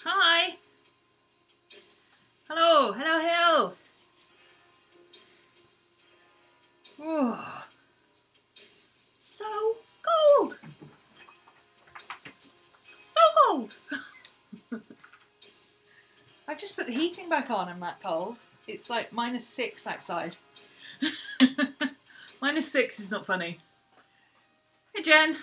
Hi. Hello, hello, hello. Oh, so cold. So cold. I've just put the heating back on. I'm that cold. It's like -6 outside. -6 is not funny. Hey Jen.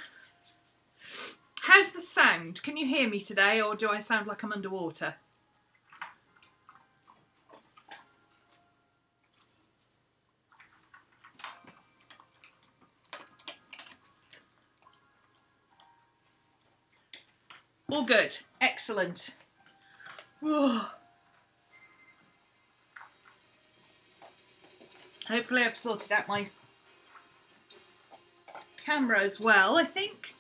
How's the sound? Can you hear me today, or do I sound like I'm underwater? All good. Excellent. Oh. Hopefully I've sorted out my camera as well, I think.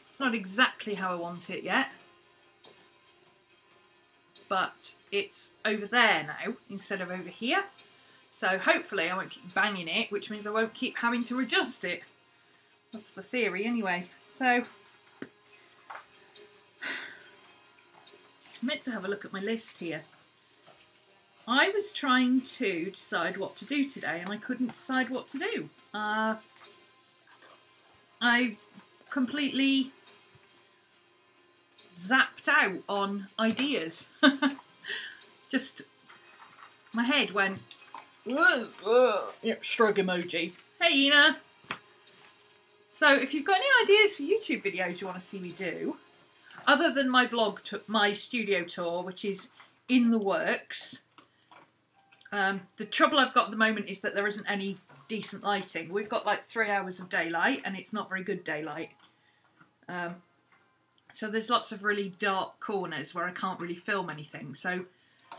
It's not exactly how I want it yet, but it's over there now instead of over here. So hopefully I won't keep banging it, which means I won't keep having to adjust it. That's the theory anyway. So I meant to have a look at my list here. I was trying to decide what to do today and I couldn't decide what to do. I completely zapped out on ideas. Just my head went, yep, shrug emoji. Hey Ina. So if you've got any ideas for YouTube videos you want to see me do, other than my vlog, my studio tour, which is in the works. The trouble I've got at the moment is that there isn't any decent lighting. We've got like 3 hours of daylight and it's not very good daylight. So there's lots of really dark corners where I can't really film anything. So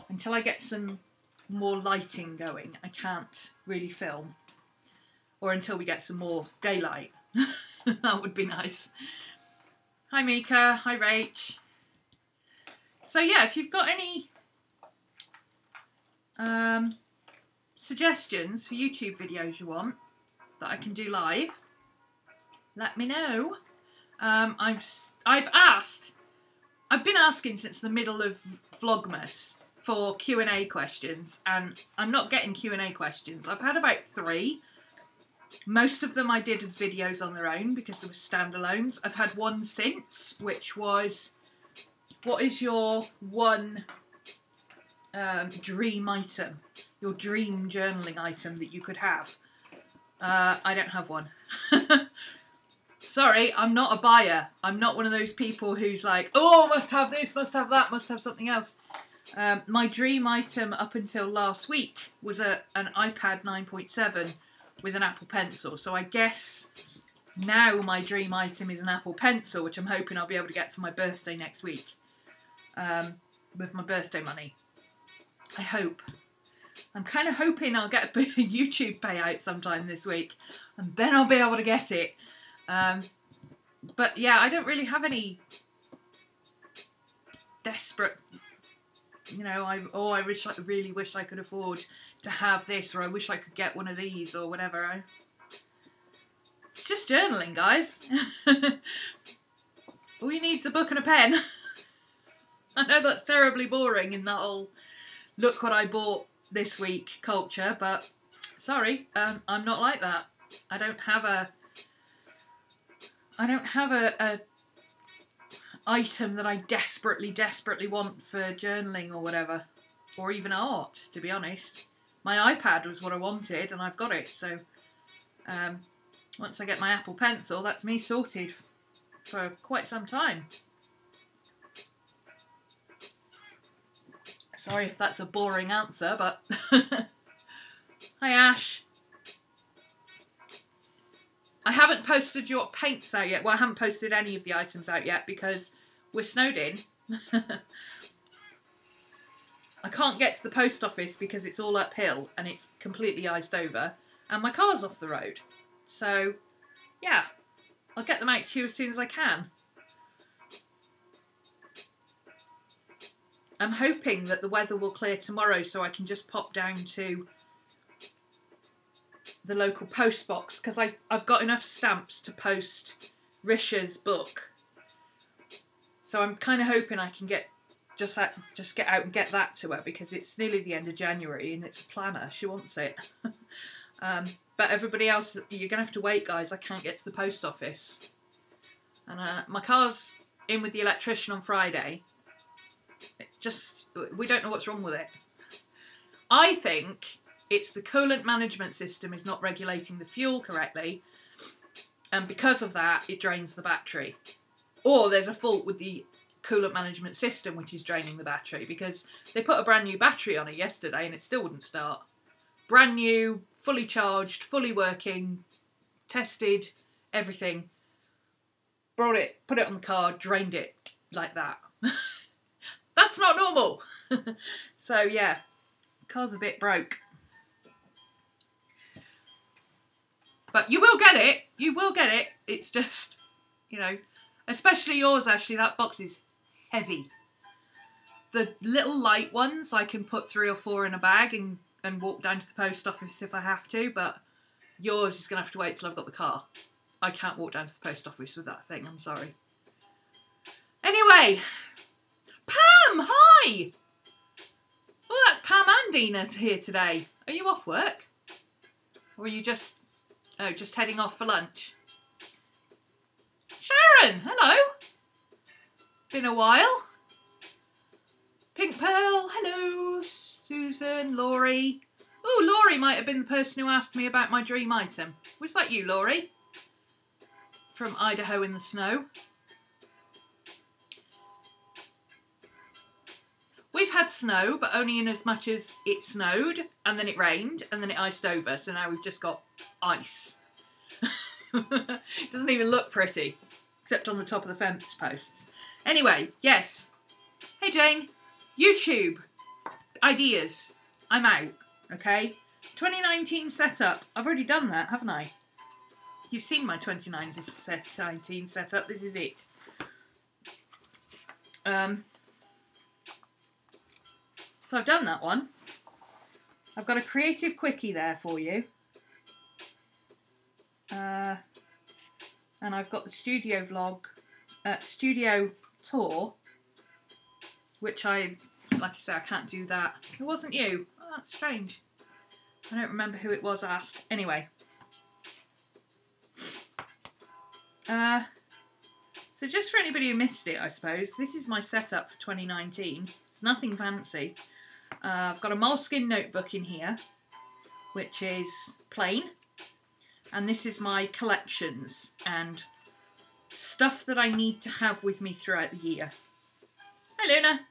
until I get some more lighting going, I can't really film. Or until we get some more daylight. That would be nice. Hi Mika, hi Rach. So yeah, if you've got any suggestions for YouTube videos you want that I can do live, let me know. I've been asking since the middle of Vlogmas for Q&A questions, and I'm not getting Q&A questions. I've had about 3. Most of them I did as videos on their own because they were standalones. I've had one since, which was, what is your one dream item? Your dream journaling item that you could have? I don't have one. Sorry, I'm not a buyer. I'm not one of those people who's like, oh, must have this, must have that, must have something else. My dream item up until last week was an iPad 9.7 with an Apple Pencil. So I guess now my dream item is an Apple Pencil, which I'm hoping I'll be able to get for my birthday next week. With my birthday money. I hope. I'm kind of hoping I'll get a YouTube payout sometime this week, and then I'll be able to get it. But yeah, I don't really have any desperate, you know, I really wish I could afford to have this, or I wish I could get one of these, or whatever. It's just journaling, guys. All you need is a book and a pen. I know that's terribly boring in that whole look what I bought this week culture, but sorry, I'm not like that. I don't have a item that I desperately want for journaling or whatever, or even art, to be honest. My iPad was what I wanted and I've got it, so once I get my Apple Pencil, that's me sorted for quite some time. Sorry if that's a boring answer, but hi Ash. I haven't posted your paints out yet. Well, I haven't posted any of the items out yet because we're snowed in. I can't get to the post office because it's all uphill and it's completely iced over and my car's off the road. So, yeah, I'll get them out to you as soon as I can. I'm hoping that the weather will clear tomorrow so I can just pop down to the local post box because I've got enough stamps to post Risha's book. So I'm kind of hoping I can just get out and get that to her, because it's nearly the end of January and it's a planner. She wants it. But everybody else, you're going to have to wait, guys. I can't get to the post office. And my car's in with the electrician on Friday. We don't know what's wrong with it. I think it's the coolant management system is not regulating the fuel correctly. And because of that, it drains the battery. Or there's a fault with the coolant management system, which is draining the battery, because they put a brand new battery on it yesterday and it still wouldn't start. Brand new, fully charged, fully working, tested, everything. Brought it, put it on the car, drained it like that. That's not normal. So yeah, car's a bit broke. But you will get it. You will get it. It's just, you know, especially yours, Ashley. That box is heavy. The little light ones, I can put 3 or 4 in a bag and walk down to the post office if I have to. But yours is going to have to wait till I've got the car. I can't walk down to the post office with that thing. I'm sorry. Anyway, Pam, hi. Oh, that's Pam and Dina here today. Are you off work? Or are you just heading off for lunch? Sharon, hello. Been a while. Pink Pearl, hello. Susan, Laurie. Oh, Laurie might have been the person who asked me about my dream item. Was that you, Laurie? From Idaho in the snow. We've had snow, but only in as much as it snowed, and then it rained, and then it iced over, so now we've just got ice. It doesn't even look pretty, except on the top of the fence posts. Anyway, yes. Hey Jane, YouTube ideas. I'm out, okay? 2019 setup. I've already done that, haven't I? You've seen my 2019 setup. This is it. So I've done that one. I've got a creative quickie there for you. And I've got the studio vlog, studio tour, which like I say, I can't do that. It wasn't you. Oh, that's strange. I don't remember who it was asked. Anyway. So just for anybody who missed it, I suppose, this is my setup for 2019. It's nothing fancy. I've got a Moleskine notebook in here, which is plain. And this is my collections and stuff that I need to have with me throughout the year. Hi, Luna.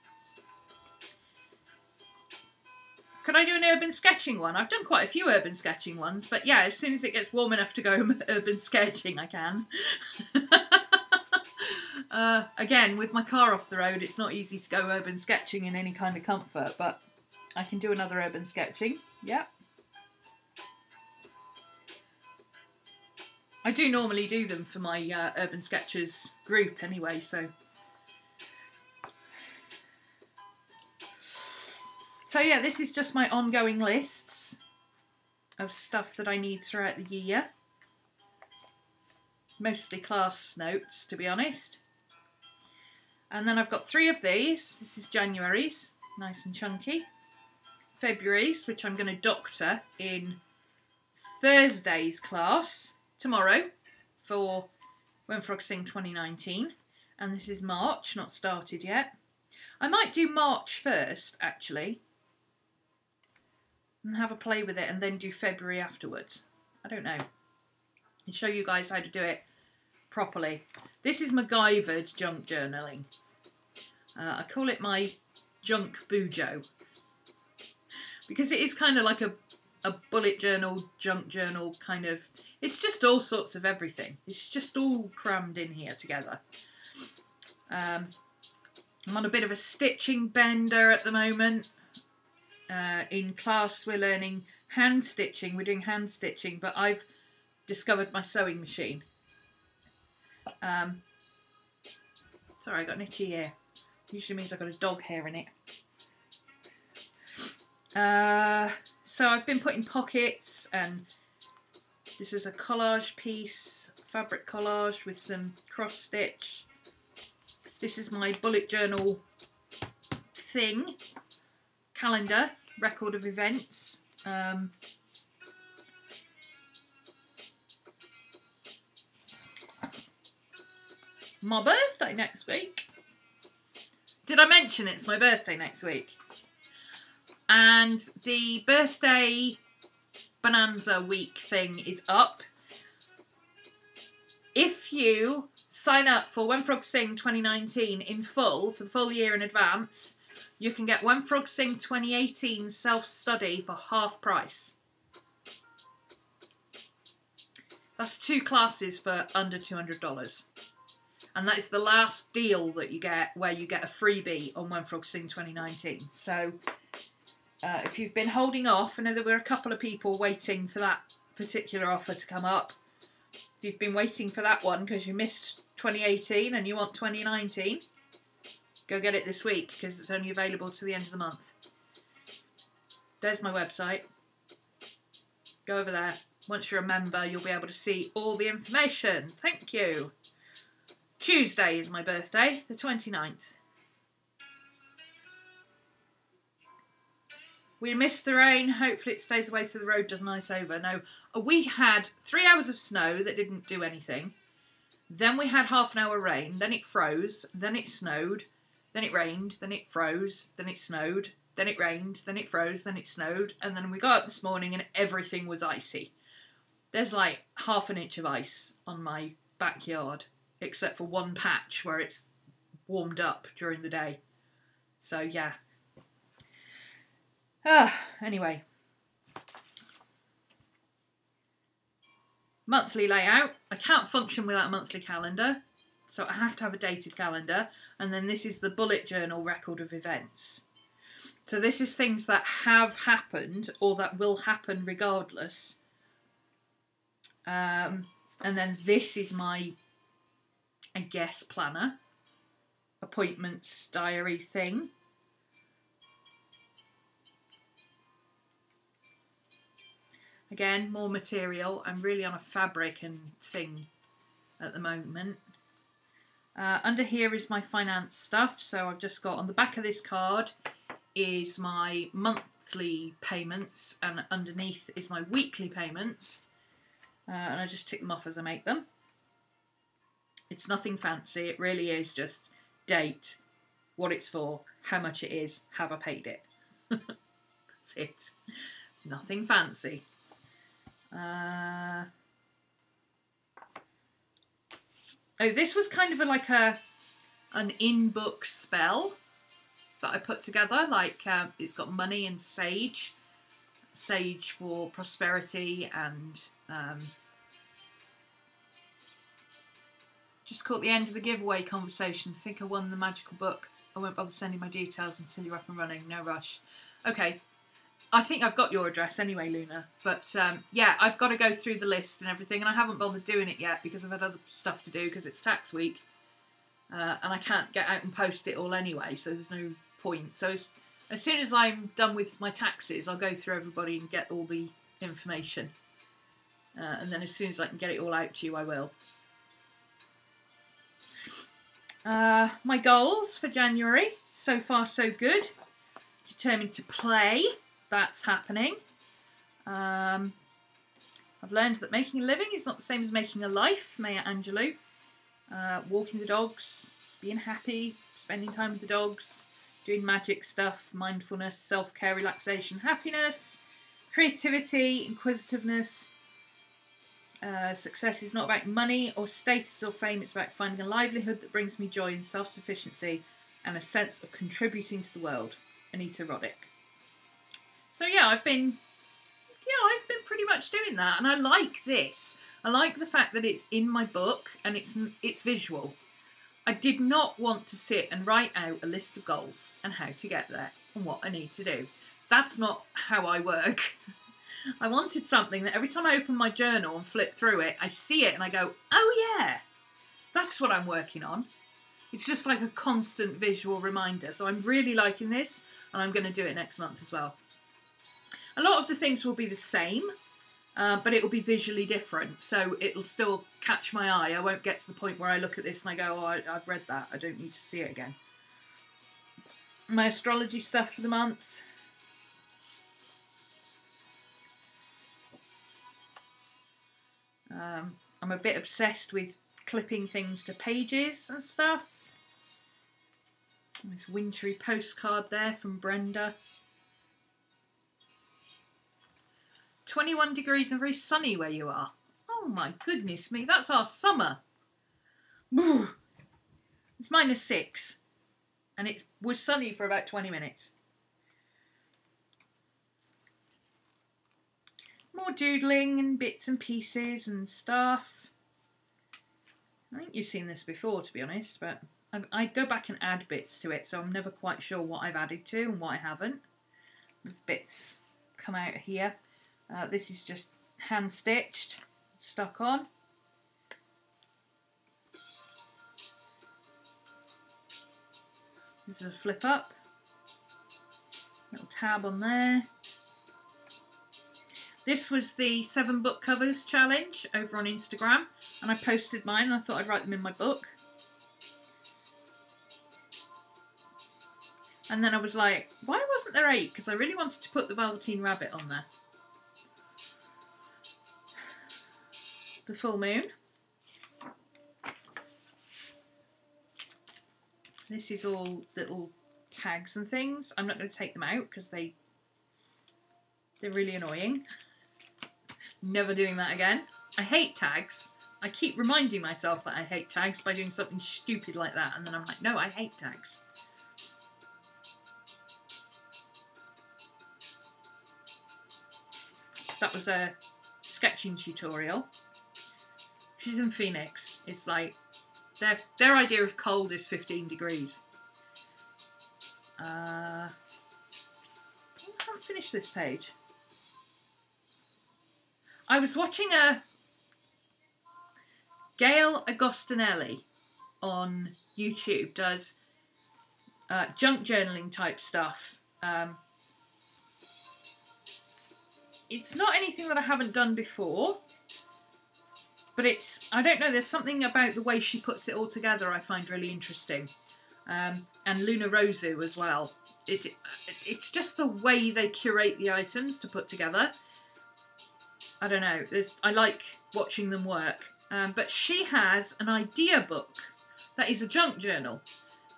Could I do an urban sketching one? I've done quite a few urban sketching ones, but yeah, as soon as it gets warm enough to go urban sketching, I can. Again, with my car off the road, it's not easy to go urban sketching in any kind of comfort, but I can do another urban sketching. Yeah. I do normally do them for my Urban Sketchers group anyway, so. So yeah, this is just my ongoing lists of stuff that I need throughout the year. Mostly class notes, to be honest. And then I've got 3 of these. This is January's, nice and chunky. February's, which I'm going to doctor in Thursday's class, tomorrow, for When Frogs Sing 2019. And this is March, not started yet. I might do March first, actually, and have a play with it, and then do February afterwards. I don't know. And show you guys how to do it properly. This is MacGyvered junk journaling. I call it my junk bujo, because it is kind of like a bullet journal, junk journal kind of. It's just all sorts of everything. It's just all crammed in here together. I'm on a bit of a stitching bender at the moment. In class we're learning hand stitching. We're doing hand stitching, but I've discovered my sewing machine. Sorry, I got an itchy ear. Usually means I've got a dog hair in it. So I've been putting pockets, and this is a collage piece, fabric collage with some cross stitch. This is my bullet journal thing, calendar, record of events. My birthday next week. Did I mention it's my birthday next week? And the birthday bonanza week thing is up. If you sign up for When Frogs Sing 2019 in full, for the full year in advance, you can get When Frogs Sing 2018 self-study for half price. That's 2 classes for under $200. And that is the last deal that you get, where you get a freebie on When Frogs Sing 2019. So if you've been holding off, I know there were a couple of people waiting for that particular offer to come up. If you've been waiting for that one because you missed 2018 and you want 2019, go get it this week because it's only available to the end of the month. There's my website. Go over there. Once you're a member, you'll be able to see all the information. Thank you. Tuesday is my birthday, the 29th. We missed the rain. Hopefully it stays away so the road doesn't ice over. No, we had 3 hours of snow that didn't do anything. Then we had half an hour rain. Then it froze. Then it snowed. Then it rained. Then it froze. Then it snowed. Then it rained. Then it froze. Then it snowed. And then we got up this morning and everything was icy. There's like ½ an inch of ice on my backyard, except for one patch where it's warmed up during the day. So, yeah. Anyway. Monthly layout. I can't function without a monthly calendar, so I have to have a dated calendar. And then this is the bullet journal record of events. So this is things that have happened or that will happen regardless. And then this is my, I guess, planner, appointments, diary thing. Again, more material. I'm really on a fabric and thing at the moment. Under here is my finance stuff. So I've just got on the back of this card is my monthly payments, and underneath is my weekly payments. And I just tick them off as I make them. It's nothing fancy. It really is just date, what it's for, how much it is, have I paid it. That's it. Nothing fancy. Oh, this was kind of like an in-book spell that I put together. Like it's got money and sage. Sage for prosperity and just caught the end of the giveaway conversation. I think I won the magical book. I won't bother sending my details until you're up and running. No rush. Okay. I think I've got your address anyway, Luna. But yeah, I've got to go through the list and everything, and I haven't bothered doing it yet because I've had other stuff to do because it's tax week. And I can't get out and post it all anyway, so there's no point. So as soon as I'm done with my taxes, I'll go through everybody and get all the information. And then as soon as I can get it all out to you, I will. My goals for January. So far, so good. Determined to play. That's happening. I've learned that making a living is not the same as making a life. Maya Angelou. Walking the dogs. Being happy. Spending time with the dogs. Doing magic stuff, mindfulness, self-care, relaxation, happiness, creativity, inquisitiveness. Success is not about money or status or fame. It's about finding a livelihood that brings me joy and self-sufficiency and a sense of contributing to the world. Anita Roddick. So yeah, I've been pretty much doing that, and I like this. I like the fact that it's in my book and it's visual. I did not want to sit and write out a list of goals and how to get there and what I need to do. That's not how I work. I wanted something that every time I open my journal and flip through it, I see it and I go, oh yeah, that's what I'm working on. It's just like a constant visual reminder. So I'm really liking this, and I'm going to do it next month as well. A lot of the things will be the same. but it will be visually different, so it'll still catch my eye. I won't get to the point where I look at this and I go, oh, I've read that, I don't need to see it again. My astrology stuff for the month. I'm a bit obsessed with clipping things to pages and stuff. This wintry postcard there from Brenda. 21 degrees and very sunny where you are. Oh my goodness me, that's our summer. It's -6 and it was sunny for about 20 minutes. More doodling and bits and pieces and stuff. I think you've seen this before, to be honest, but I go back and add bits to it, so I'm never quite sure what I've added to and what I haven't. These bits come out here. This is just hand stitched, stuck on. This is a flip up. Little tab on there. This was the 7 book covers challenge over on Instagram, and I posted mine and I thought I'd write them in my book. And then I was like, why wasn't there 8? Because I really wanted to put the Velveteen Rabbit on there. The full moon. This is all little tags and things. I'm not going to take them out because they're really annoying. Never doing that again. I hate tags. I keep reminding myself that I hate tags by doing something stupid like that, and then I'm like, no, I hate tags. That was a sketching tutorial. She's in Phoenix. It's like their idea of cold is 15 degrees. I haven't finished this page. I was watching a Gail Agostinelli on YouTube, does junk journaling type stuff. It's not anything that I haven't done before, but I don't know, there's something about the way she puts it all together I find really interesting. And Luna Rosu as well. It's just the way they curate the items to put together. I don't know, I like watching them work. But she has an idea book that is a junk journal.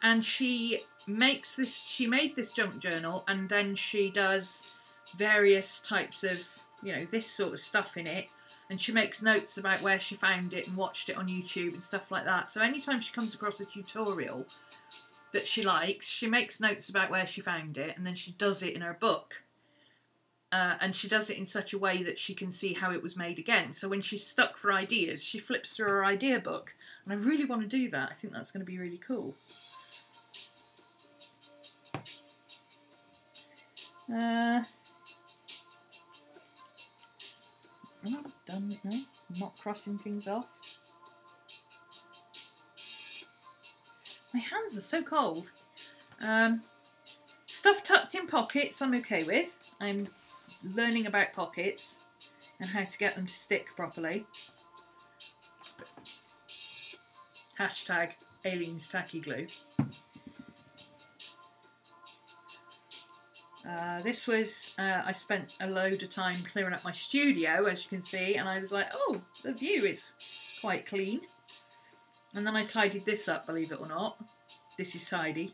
And she made this junk journal, and then she does various types of, you know, this sort of stuff in it. And she makes notes about where she found it and watched it on YouTube and stuff like that. So anytime she comes across a tutorial that she likes, she makes notes about where she found it, and then she does it in her book. And she does it in such a way that she can see how it was made again. So when she's stuck for ideas, she flips through her idea book. And I really want to do that. I think that's going to be really cool. Oh, done. No, I'm not crossing things off. My hands are so cold. Stuff tucked in pockets I'm okay with. I'm learning about pockets and how to get them to stick properly. Hashtag aliens tacky glue. This was, I spent a load of time clearing up my studio, as you can see, and I was like, oh, the view is quite clean. And then I tidied this up, believe it or not. This is tidy.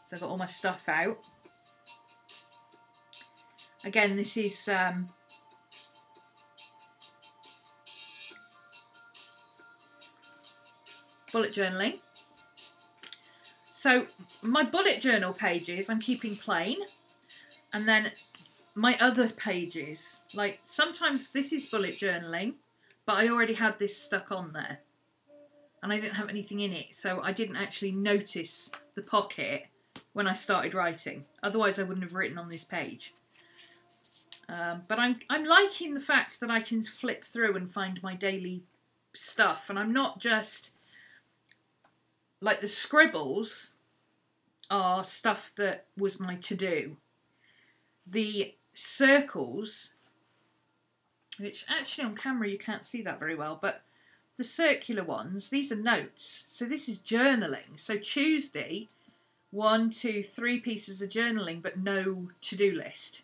So I got all my stuff out. Again, this is bullet journaling. So my bullet journal pages I'm keeping plain, and then my other pages, like sometimes this is bullet journaling, but I already had this stuck on there and I didn't have anything in it, so I didn't actually notice the pocket when I started writing. Otherwise I wouldn't have written on this page. But I'm liking the fact that I can flip through and find my daily stuff, and I'm not just like the scribbles are stuff that was my to-do. The circles which actually on camera you can't see that very well, but the circular ones, these are notes. So this is journaling. So Tuesday, 1, 2, 3 pieces of journaling, but no to-do list.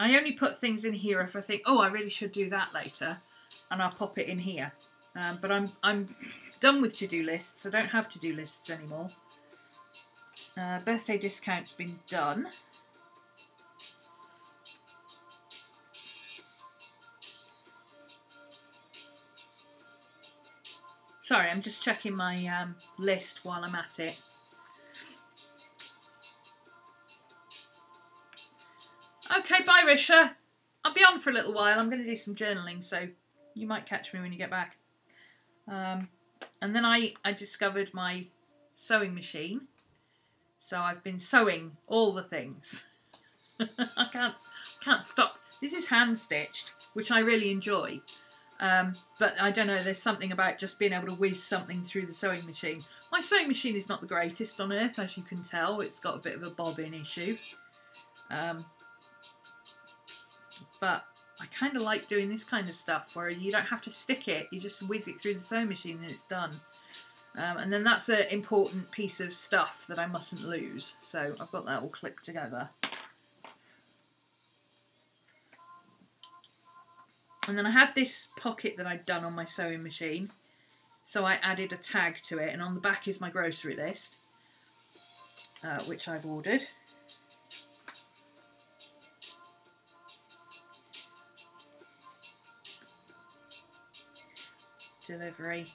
I only put things in here if I think, oh, I really should do that later, and I'll pop it in here. But I'm done with to-do lists. I don't have to-do lists anymore. Birthday discount's been done. Sorry, I'm just checking my list while I'm at it. Okay, bye Risha. I'll be on for a little while. I'm going to do some journaling, so you might catch me when you get back. And then I discovered my sewing machine. So I've been sewing all the things. I can't stop. This is hand stitched, which I really enjoy. But I don't know, there's something about just being able to whiz something through the sewing machine. My sewing machine is not the greatest on earth, as you can tell. It's got a bit of a bobbin issue. But I kind of like doing this kind of stuff where you don't have to stick it, you just whiz it through the sewing machine and it's done. And then that's an important piece of stuff that I mustn't lose. So I've got that all clipped together. And then I had this pocket that I'd done on my sewing machine. So I added a tag to it, and on the back is my grocery list, which I've ordered. Delivery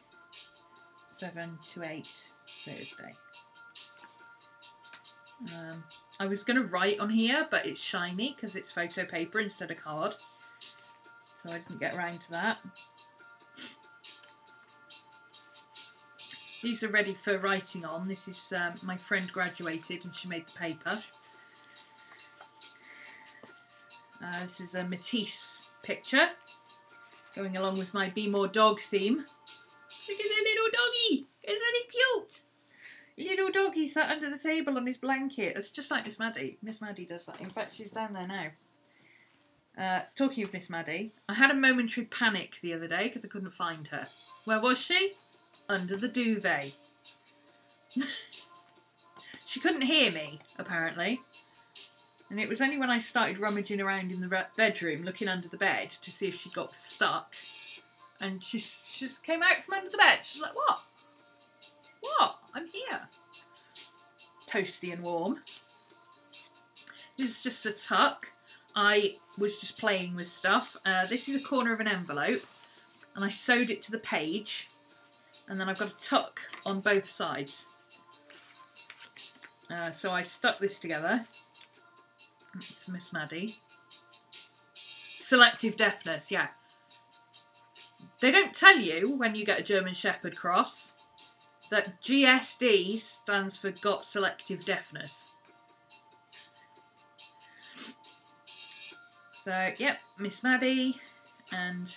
7 to 8 Thursday. I was going to write on here, but it's shiny because it's photo paper instead of card. So I didn't get around to that. These are ready for writing on. This is my friend graduated and she made the paper. This is a Matisse picture going along with my Be More Dog theme. Look at that little doggy! Isn't he cute? Little doggy sat under the table on his blanket. It's just like Miss Maddie. Miss Maddie does that. In fact, she's down there now. Talking of Miss Maddie, I had a momentary panic the other day because I couldn't find her. Where was she? Under the duvet. She couldn't hear me, apparently. And it was only when I started rummaging around in the bedroom, looking under the bed to see if she got stuck. And she just came out from under the bed. She's like, what? What? I'm here. Toasty and warm. This is just a tuck. I was just playing with stuff. This is a corner of an envelope, and I sewed it to the page, and then I've got a tuck on both sides. So I stuck this together. It's Miss Maddie. Selective deafness, yeah. They don't tell you when you get a German Shepherd cross that GSD stands for got selective deafness. So, yep, Miss Maddie, and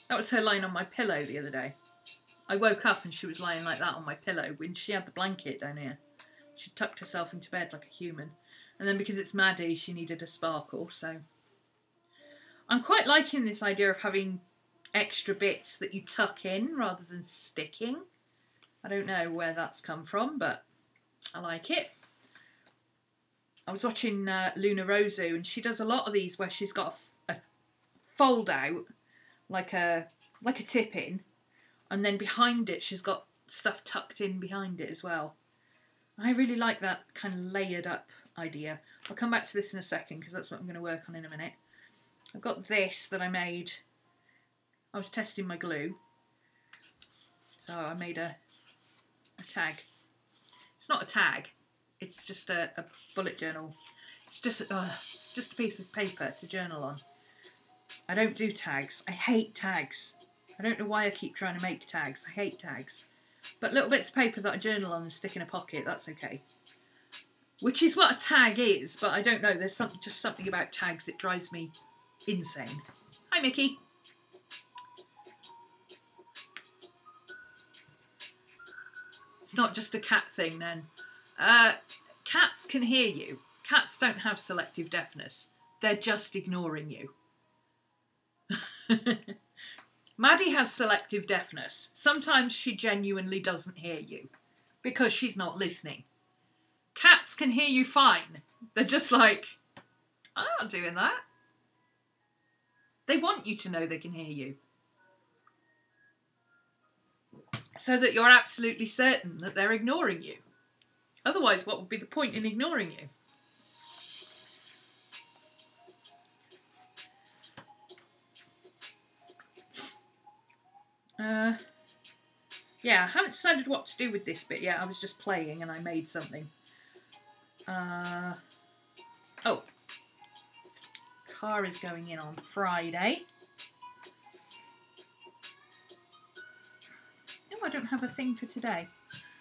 that was her lying on my pillow the other day. I woke up and she was lying like that on my pillow when she had the blanket down here. She tucked herself into bed like a human. And then because it's Maddie, she needed a sparkle, so. I'm quite liking this idea of having extra bits that you tuck in rather than sticking. I don't know where that's come from, but I like it. I was watching Luna Rosu, and she does a lot of these where she's got a fold out, like a tip-in, and then behind it she's got stuff tucked in behind it as well. I really like that kind of layered up idea. I'll come back to this in a second because that's what I'm going to work on in a minute. I've got this that I made. I was testing my glue, so I made a tag. It's not a tag, it's just a bullet journal. It's just a piece of paper to journal on. I don't do tags. I hate tags. I don't know why I keep trying to make tags. I hate tags. But little bits of paper that I journal on and stick in a pocket, that's okay. Which is what a tag is, but I don't know. There's just something about tags that drives me insane. Hi, Mickey. It's not just a cat thing then. Cats can hear you. Cats don't have selective deafness. They're just ignoring you. Maddie has selective deafness. Sometimes she genuinely doesn't hear you because she's not listening. Cats can hear you fine. They're just like, I'm not doing that. They want you to know they can hear you, so that you're absolutely certain that they're ignoring you. Otherwise, what would be the point in ignoring you? Yeah, I haven't decided what to do with this bit yet. I was just playing and I made something. Oh. Car is going in on Friday. Oh, I don't have a thing for today.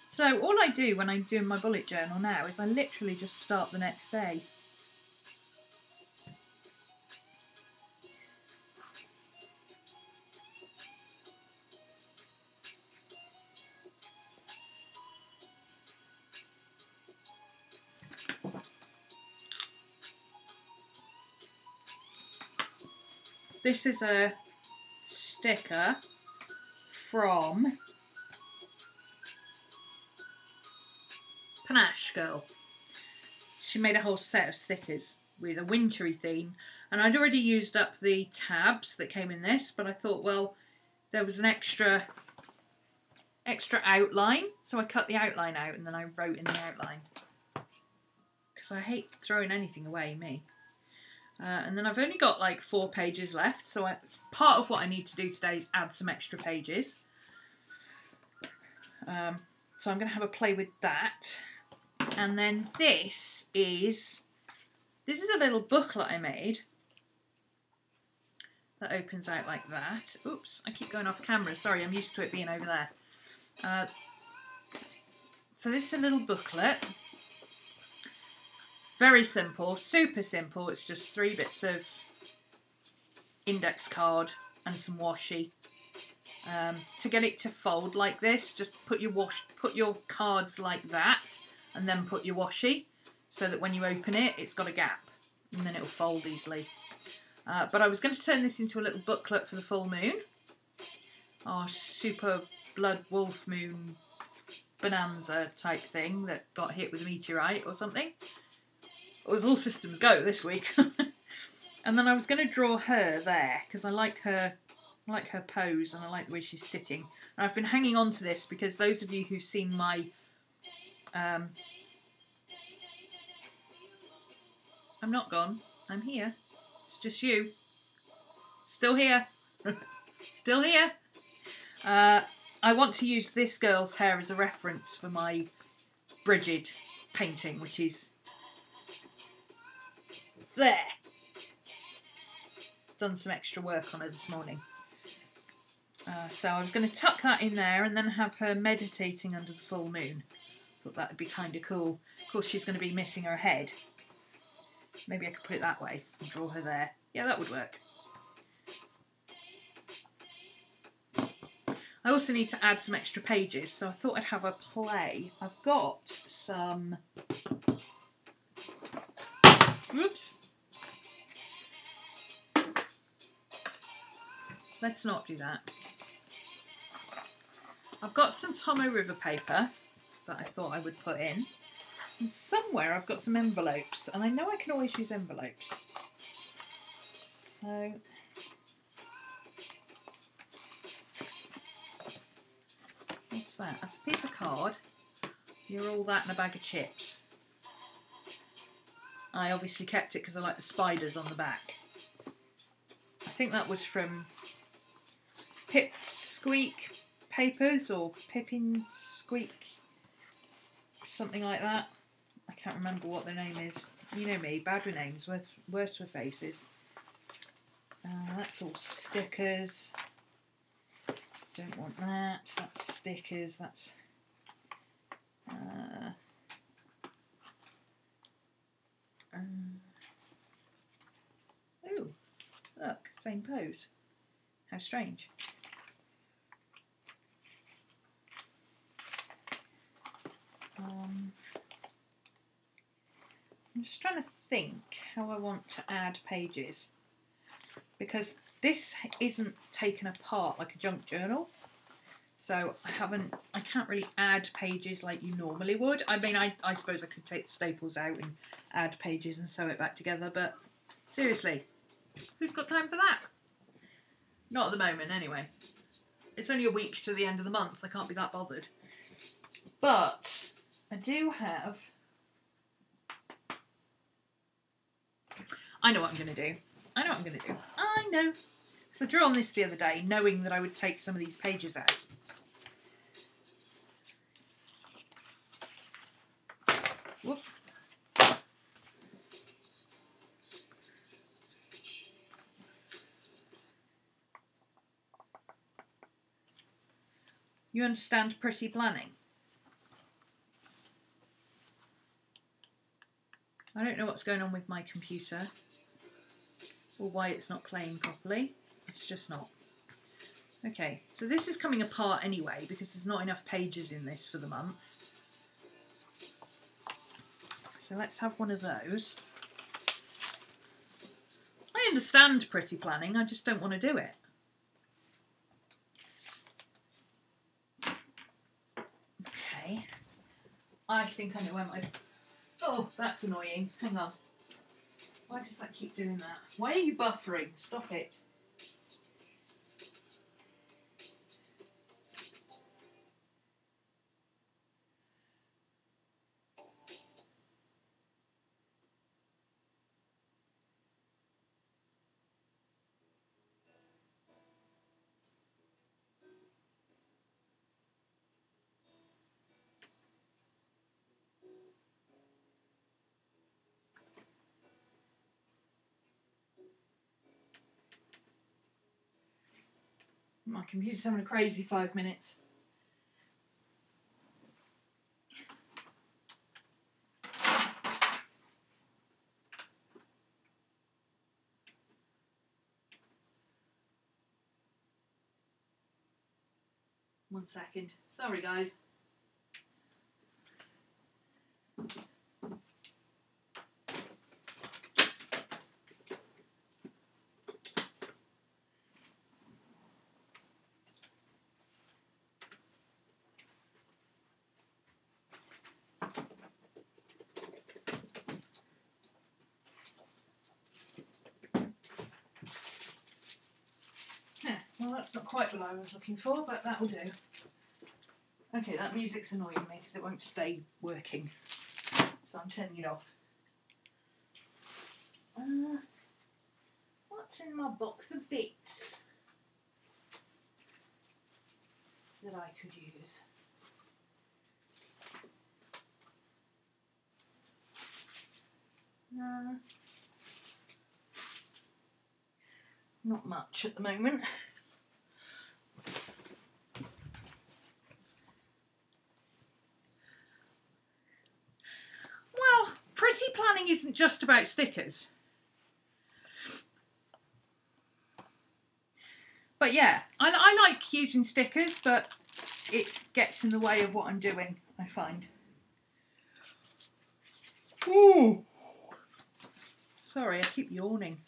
So all I do when I'm doing my bullet journal now is I literally just start the next day. This is a sticker from Panache Girl. She made a whole set of stickers with a wintry theme, and I'd already used up the tabs that came in this, but I thought, well, there was an extra outline, so I cut the outline out and then I wrote in the outline. Because I hate throwing anything away, me. And then I've only got like 4 pages left, so part of what I need to do today is add some extra pages. So I'm going to have a play with that. And then this is a little booklet I made that opens out like that. Oops, I keep going off camera. Sorry, I'm used to it being over there. So this is a little booklet. Very simple, super simple. It's just 3 bits of index card and some washi. To get it to fold like this, just put your cards like that, and then put your washi, so that when you open it, it's got a gap, and then it'll fold easily. But I was going to turn this into a little booklet for the full moon. Our super blood wolf moon bonanza type thing that got hit with a meteorite or something. It was all systems go this week. And then I was going to draw her there, because I like her pose and I like the way she's sitting. And I've been hanging on to this because those of you who've seen my... I'm not gone. I'm here. It's just you. Still here. Still here. I want to use this girl's hair as a reference for my Bridget painting, which is there. Done some extra work on her this morning. So I was going to tuck that in there and then have her meditating under the full moon. Thought that would be kind of cool. Of course, she's going to be missing her head. Maybe I could put it that way and draw her there. Yeah, that would work. I also need to add some extra pages, so I thought I'd have a play. I've got some... Whoops. Let's not do that. I've got some Tomo River paper that I thought I would put in. And somewhere I've got some envelopes, and I know I can always use envelopes. So... what's that? That's a piece of card. You're all that and a bag of chips. I obviously kept it because I like the spiders on the back. I think that was from Pip Squeak Papers or Pippin Squeak, something like that. I can't remember what their name is. You know me, bad with names, worse with faces. That's all stickers. Don't want that. That's stickers. That's oh, look, same pose. How strange. I'm just trying to think how I want to add pages, because this isn't taken apart like a junk journal. So I can't really add pages like you normally would. I mean, I suppose I could take the staples out and add pages and sew it back together, but seriously, who's got time for that? Not at the moment, anyway. It's only a week to the end of the month. I can't be that bothered. But I do have... I know what I'm going to do. I know. So I drew on this the other day, knowing that I would take some of these pages out. Whoop. You understand pretty planning? I don't know what's going on with my computer or why it's not playing properly. It's just not. Okay, so this is coming apart anyway because there's not enough pages in this for the month. So let's have one of those. I understand pretty planning, I just don't want to do it. Okay, I think I know where my... Oh, that's annoying. Hang on. Why does that keep doing that? Why are you buffering? Stop it. My computer's having a crazy 5 minutes. One second. Sorry, guys. Well, that's not quite what I was looking for, but that'll do. Okay, that music's annoying me because it won't stay working. So I'm turning it off. What's in my box of bits that I could use? Not much at the moment. Well, pretty planning isn't just about stickers. But yeah, I like using stickers, but it gets in the way of what I'm doing, I find. Ooh! Sorry, I keep yawning.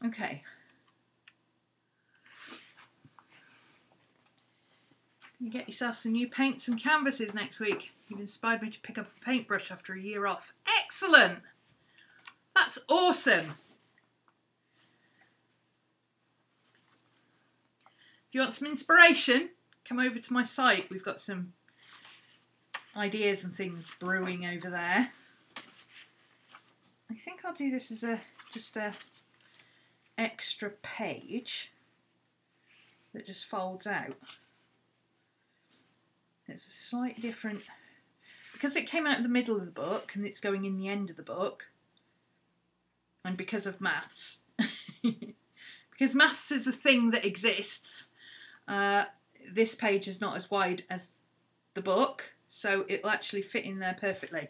Okay. Can you get yourself some new paints and canvases next week? You've inspired me to pick up a paintbrush after a year off. Excellent! That's awesome! If you want some inspiration, come over to my site. We've got some ideas and things brewing over there. I think I'll do this as just a extra page that just folds out. It's a slightly different, because it came out in the middle of the book and it's going in the end of the book, and because of maths, because maths is a thing that exists, this page is not as wide as the book, so it'll actually fit in there perfectly.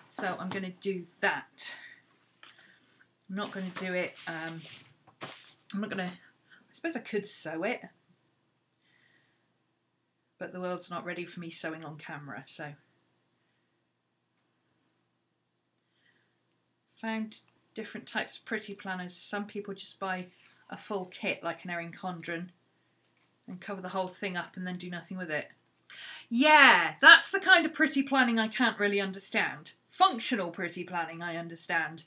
So I'm going to do that. I'm not going to do it, I'm not going to, I suppose I could sew it, but the world's not ready for me sewing on camera, so Found different types of pretty planners. Some people just buy a full kit like an Erin Condren and cover the whole thing up and then do nothing with it. Yeah, that's the kind of pretty planning I can't really understand. Functional pretty planning I understand.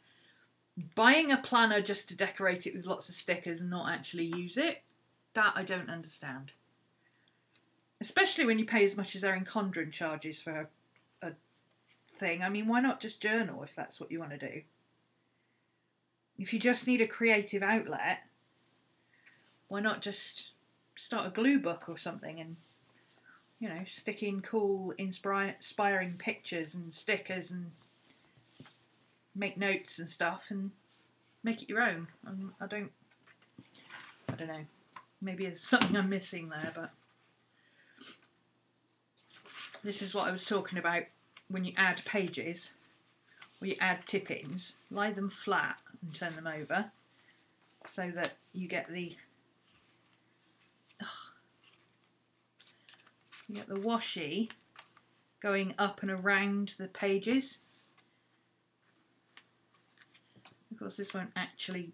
Buying a planner just to decorate it with lots of stickers and not actually use it, that I don't understand. Especially when you pay as much as Erin Condren charges for a thing. I mean, why not just journal if that's what you want to do? If you just need a creative outlet, why not just start a glue book or something and, you know, stick in cool, inspiring pictures and stickers and make notes and stuff and make it your own. I don't know. Maybe there's something I'm missing there, but this is what I was talking about when you add pages or you add tip-ins. Lie them flat and turn them over so that you get the washi going up and around the pages. Of course, this won't actually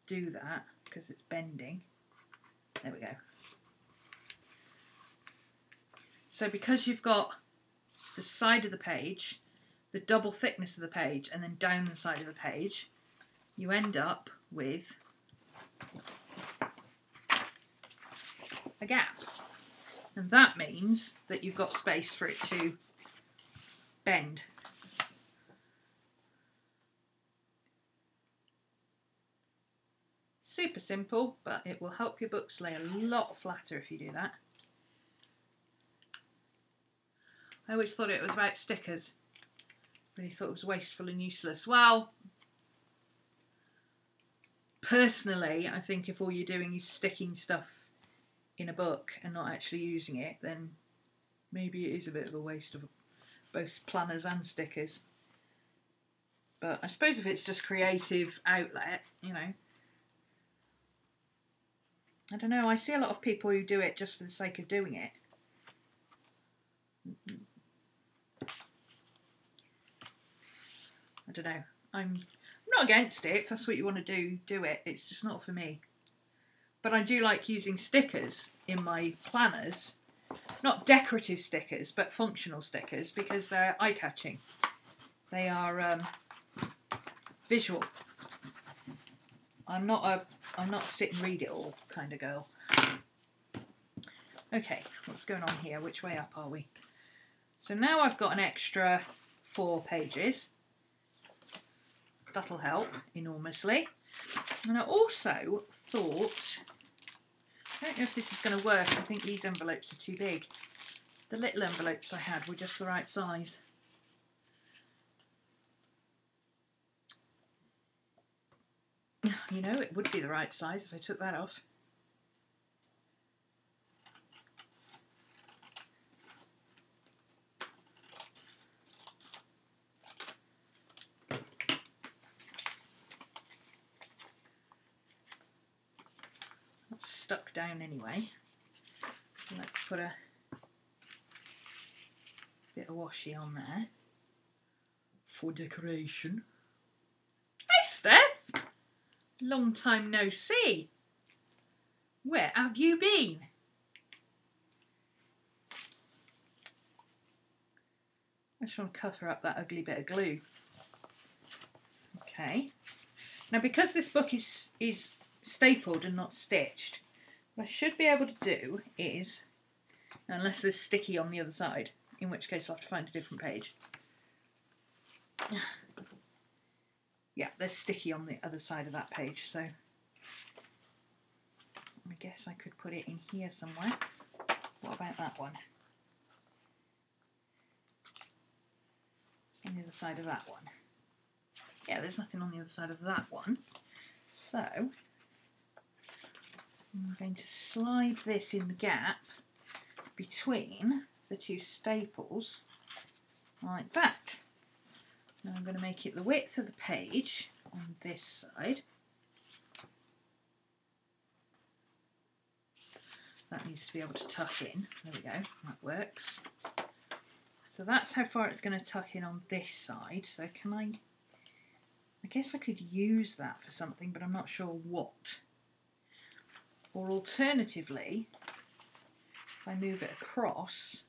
do that because it's bending. There we go. So because you've got the side of the page, the double thickness of the page, and then down the side of the page, you end up with a gap. And that means that you've got space for it to bend. Super simple, but it will help your books lay a lot flatter if you do that. I always thought it was about stickers. Really thought it was wasteful and useless. Well, personally, I think if all you're doing is sticking stuff in a book and not actually using it, then maybe it is a bit of a waste of both planners and stickers. But I suppose if it's just creative outlet, you know, I don't know, I see a lot of people who do it just for the sake of doing it. I don't know. I'm not against it. If that's what you want to do, do it. It's just not for me. But I do like using stickers in my planners. Not decorative stickers, but functional stickers, because they're eye-catching. They are visual. I'm not a sit and read it all kind of girl. Okay, what's going on here? Which way up are we? So now I've got an extra 4 pages. That'll help enormously. And I also thought, I don't know if this is going to work. I think these envelopes are too big. The little envelopes I had were just the right size. You know, it would be the right size if I took that off. That's stuck down anyway. So let's put a bit of washi on there for decoration. Hey Steph! Long time no see. Where have you been? I just want to cover up that ugly bit of glue. Okay. Now because this book is stapled and not stitched, what I should be able to do is, unless there's sticky on the other side, in which case I'll have to find a different page. Yeah, there's sticky on the other side of that page, so I guess I could put it in here somewhere. What about that one? It's on the other side of that one. Yeah, there's nothing on the other side of that one. So I'm going to slide this in the gap between the 2 staples like that. Now I'm going to make it the width of the page on this side. That needs to be able to tuck in. There we go, that works. So that's how far it's going to tuck in on this side. So can I I guess I could use that for something, but I'm not sure what. Or alternatively, if I move it across,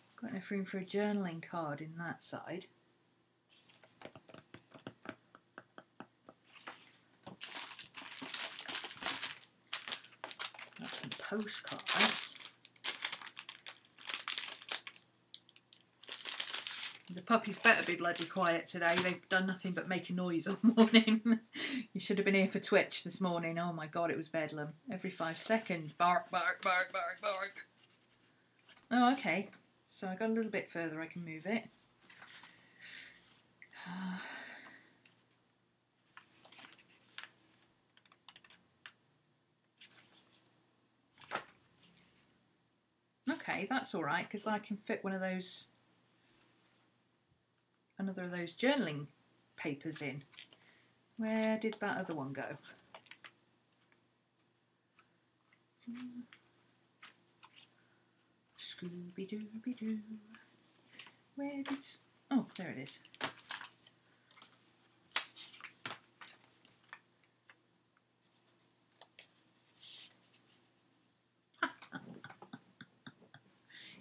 it's got enough room for a journaling card in that side. That's some postcards. The puppies better be bloody quiet today. They've done nothing but make a noise all morning. You should have been here for Twitch this morning. Oh my god, it was bedlam. Every 5 seconds. Bark, bark, bark, bark, bark. Oh, okay. So I got a little bit further, I can move it. Okay, that's alright, because I can fit one of those, another of those journaling papers in. Where did that other one go? Scooby-Dooby-Doo. Where did... Oh, there it is.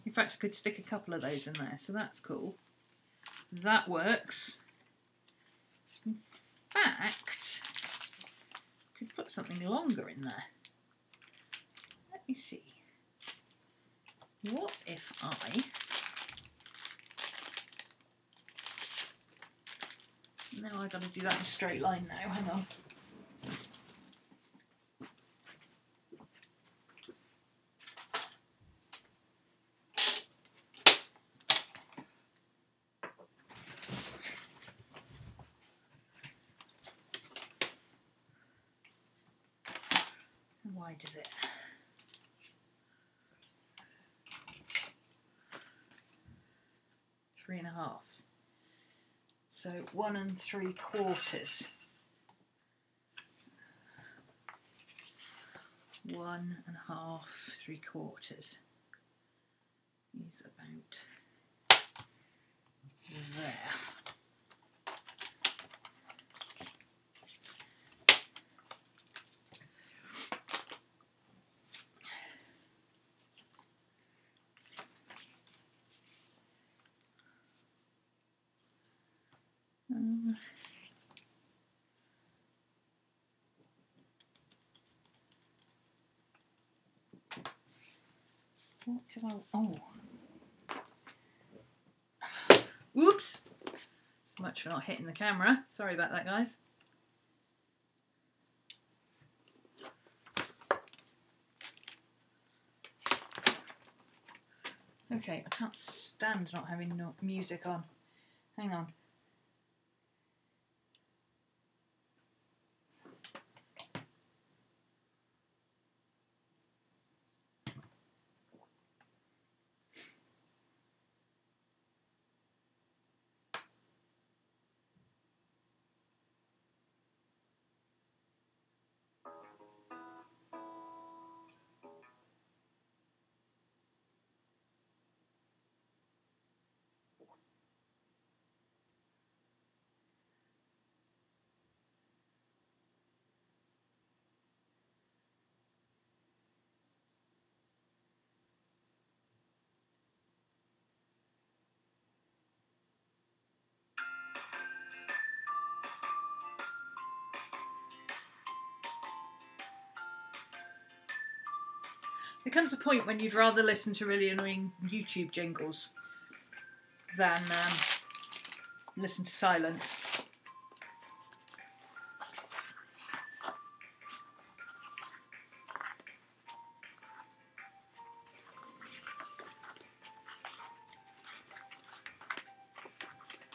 In fact, I could stick a couple of those in there, so that's cool. That works. In fact, I could put something longer in there. Let me see. What if I... No, I've got to do that in a straight line now, hang on. How wide is it? Three and a half. So 1 3/4. 1 1/2 3/4 is about there. What do I... Oh. Whoops! So much for not hitting the camera. Sorry about that, guys. Okay, I can't stand not having no music on. Hang on. There comes a point when you'd rather listen to really annoying YouTube jingles than listen to silence.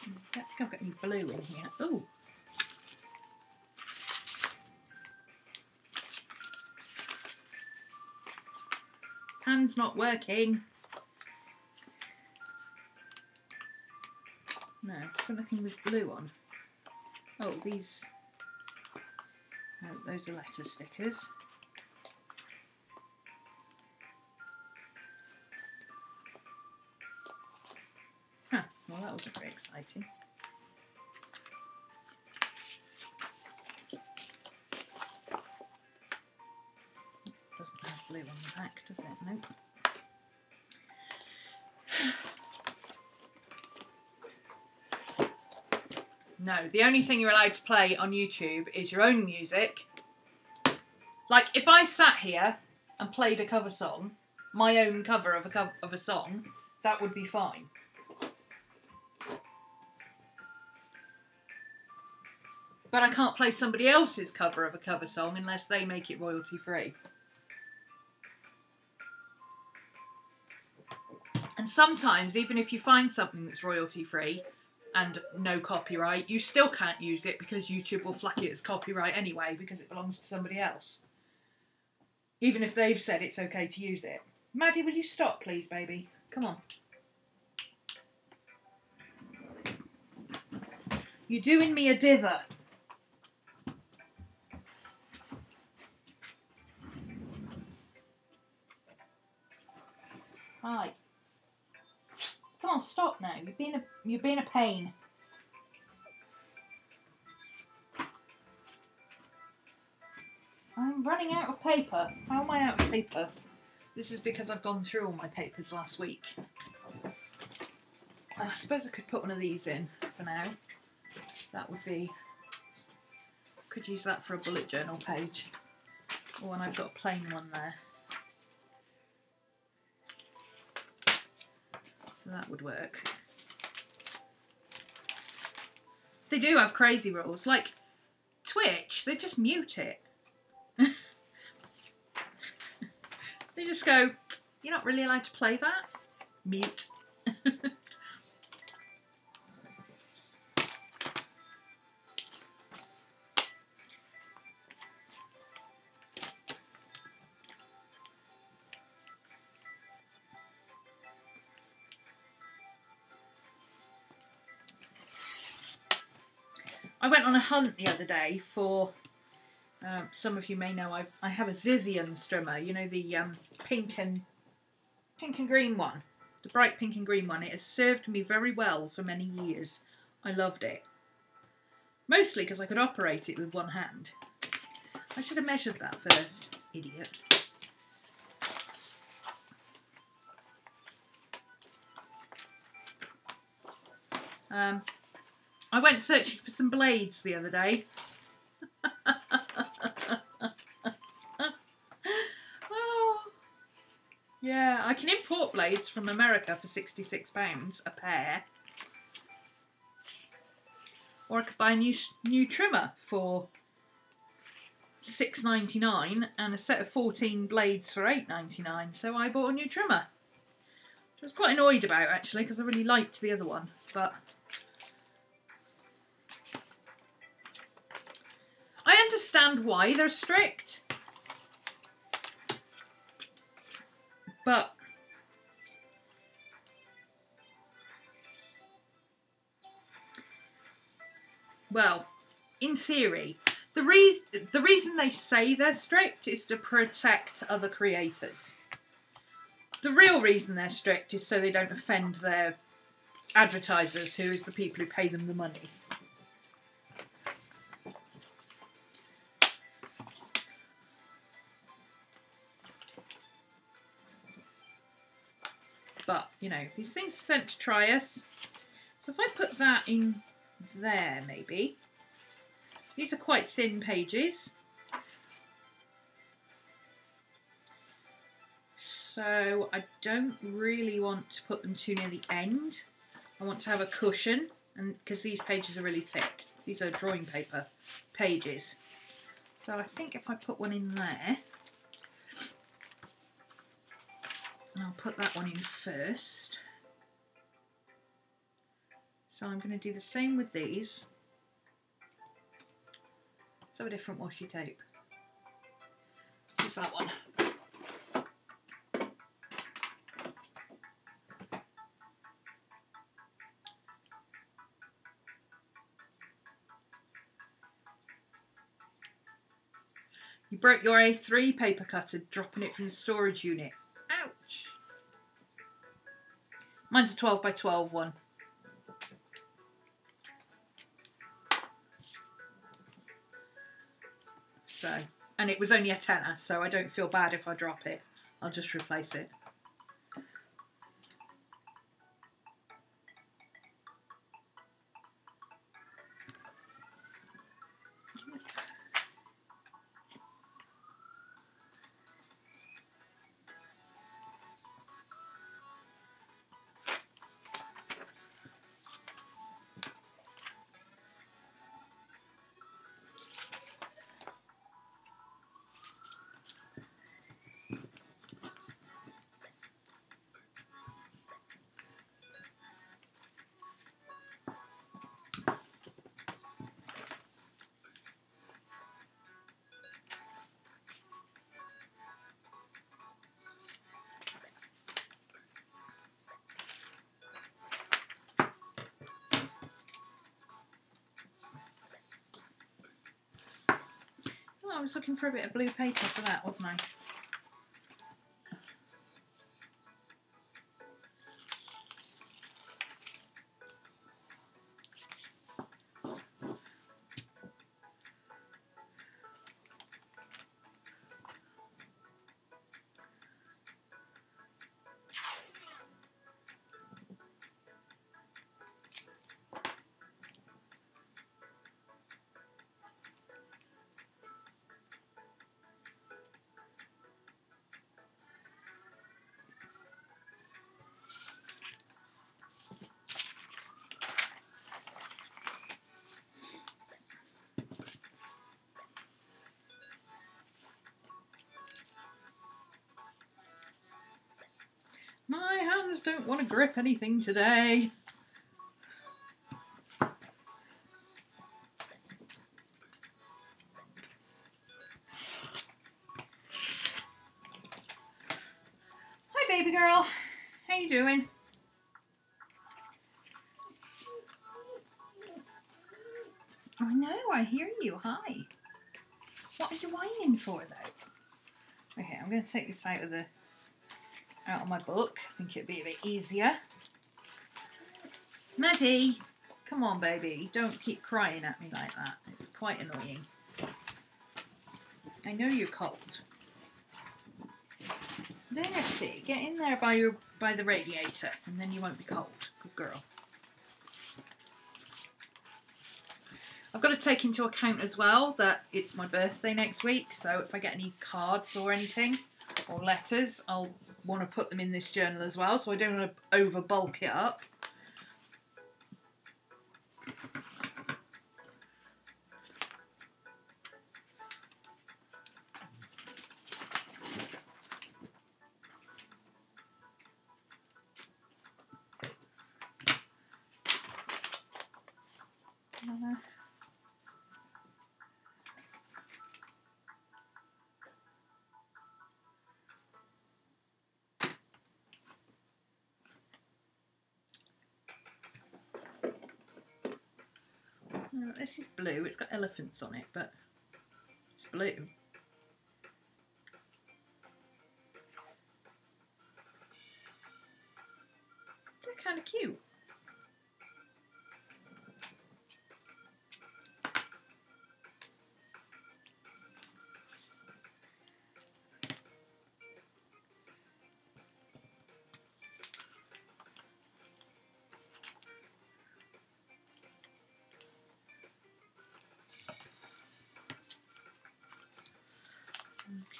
I don't think I've got any blue in here. Ooh. Hand's not working. No, it's got nothing with blue on. Oh, these. Oh, those are letter stickers. Huh, well, well, that wasn't very exciting. Doesn't have blue on the back, does it? Nope. No, the only thing you're allowed to play on YouTube is your own music. Like, if I sat here and played a cover song, my own cover of a song, that would be fine. But I can't play somebody else's cover of a cover song unless they make it royalty free. And sometimes, even if you find something that's royalty free and no copyright, you still can't use it because YouTube will flag it as copyright anyway because it belongs to somebody else. Even if they've said it's okay to use it. Maddie, will you stop, please, baby? Come on. You're doing me a dither. Hi. Come on, stop now. You're being a pain. I'm running out of paper. How am I out of paper? This is because I've gone through all my papers last week. I suppose I could put one of these in for now. That would be... Could use that for a bullet journal page. Oh, and I've got a plain one there. So that would work. They do have crazy rules. Like Twitch, they just mute it. They just go, you're not really allowed to play that? Mute. I went on a hunt the other day for, some of you may know, I have a Zizian strimmer, you know, the pink and green one, the bright pink and green one. It has served me very well for many years. I loved it. Mostly because I could operate it with one hand. I should have measured that first, idiot. I went searching for some blades the other day. Oh. Yeah, I can import blades from America for £66 a pair. Or I could buy a new trimmer for £6.99 and a set of 14 blades for £8.99. So I bought a new trimmer. Which I was quite annoyed about actually because I really liked the other one. But I understand why they're strict. But well, in theory, the reason they say they're strict is to protect other creators. The real reason they're strict is so they don't offend their advertisers, who is the people who pay them the money. But, you know, these things are sent to try us. So if I put that in there, maybe. These are quite thin pages. So I don't really want to put them too near the end. I want to have a cushion, and because these pages are really thick. These are drawing paper pages. So I think if I put one in there, and I'll put that one in first. So I'm going to do the same with these. Let's have a different washi tape. Let's use that one. You broke your A3 paper cutter dropping it from the storage unit. Ouch! Mine's a 12 by 12 one. And it was only a tenner, so I don't feel bad if I drop it. I'll just replace it. I was looking for a bit of blue paper for that, wasn't I? My hands don't want to grip anything today. Hi, baby girl. How you doing? I know, I hear you. Hi. What are you whining for, though? Okay, I'm going to take this out of my book. I think it'd be a bit easier. Maddie, come on, baby. Don't keep crying at me like that. It's quite annoying. I know you're cold. There, see, get in there by the radiator, and then you won't be cold. Good girl. I've got to take into account as well that it's my birthday next week, so if I get any cards or anything, or letters, I'll want to put them in this journal as well, so I don't want to over bulk it up. This is blue. It's got elephants on it, but it's blue. They're kind of cute.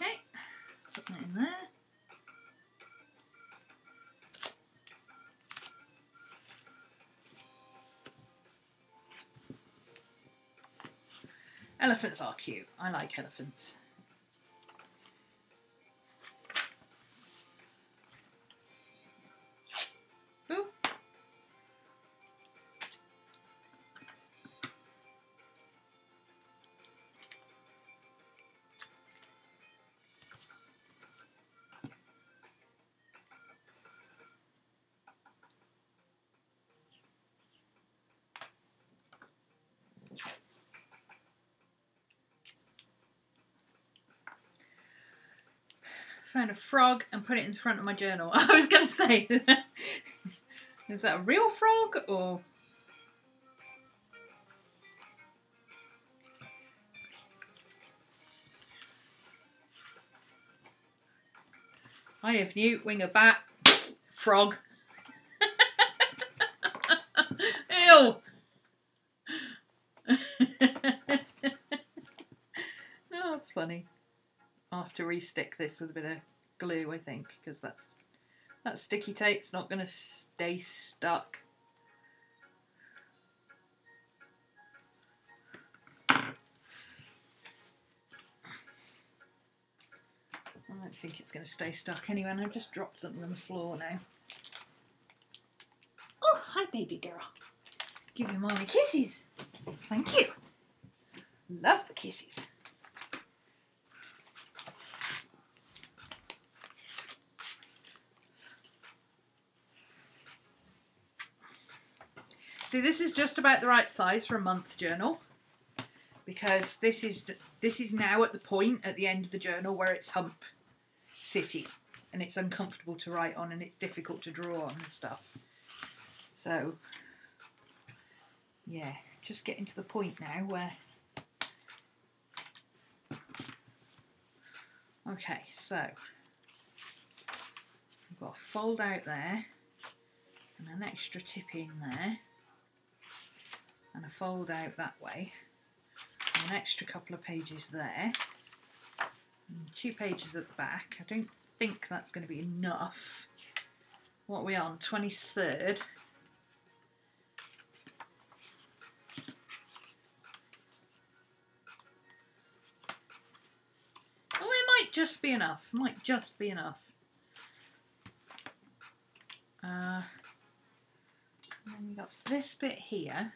Okay, put that in there. Elephants are cute. I like elephants. Ooh. Found a frog and put it in the front of my journal. I was going to say, is that a real frog or? I have Newt, wing a bat, frog. Ew! Oh, that's funny. I'll have to re-stick this with a bit of glue, I think, because that sticky tape's not going to stay stuck. I don't think it's going to stay stuck anyway, and I've just dropped something on the floor now. Oh, hi baby girl. Give you mommy kisses. Thank you. Love the kisses. See, this is just about the right size for a month journal, because this is now at the point at the end of the journal where it's hump city and it's uncomfortable to write on and it's difficult to draw on and stuff. So yeah, just getting to the point now where, okay, so I've got a fold out there and an extra tip in there and a fold out that way, and an extra couple of pages there, and 2 pages at the back. I don't think that's going to be enough. What are we on? 23rd. Oh, it might just be enough. Might just be enough. And then we've got this bit here.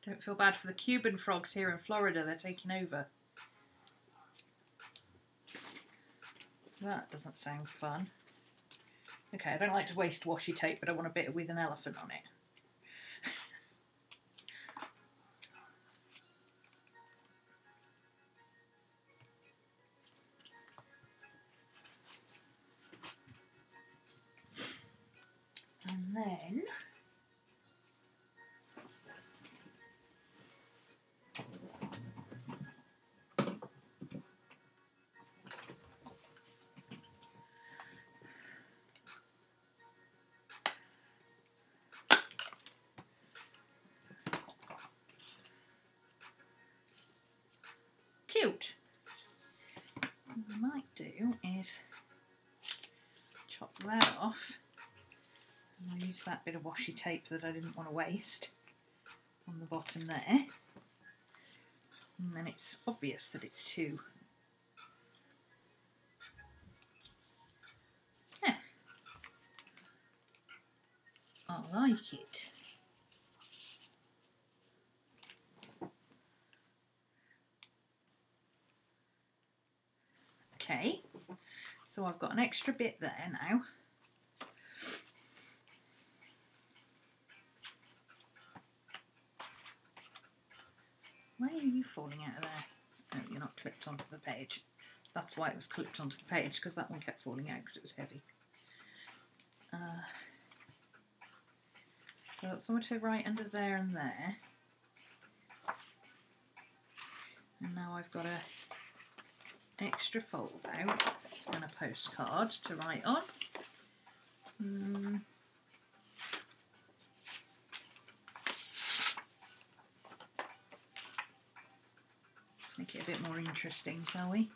Don't feel bad for the Cuban frogs here in Florida, they're taking over. That doesn't sound fun. Okay, I don't like to waste washi tape, but I want a bit with an elephant on it. And then cute. What I might do is chop that off. And I'll use that bit of washi tape that I didn't want to waste on the bottom there. And then it's obvious that it's two. Yeah. I like it. Okay, so I've got an extra bit there now. Why are you falling out of there? Oh, you're not clipped onto the page. That's why it was clipped onto the page, because that one kept falling out because it was heavy. So that's somewhere to right under there and there. And now I've got a extra fold out and a postcard to write on. Make it a bit more interesting, shall we?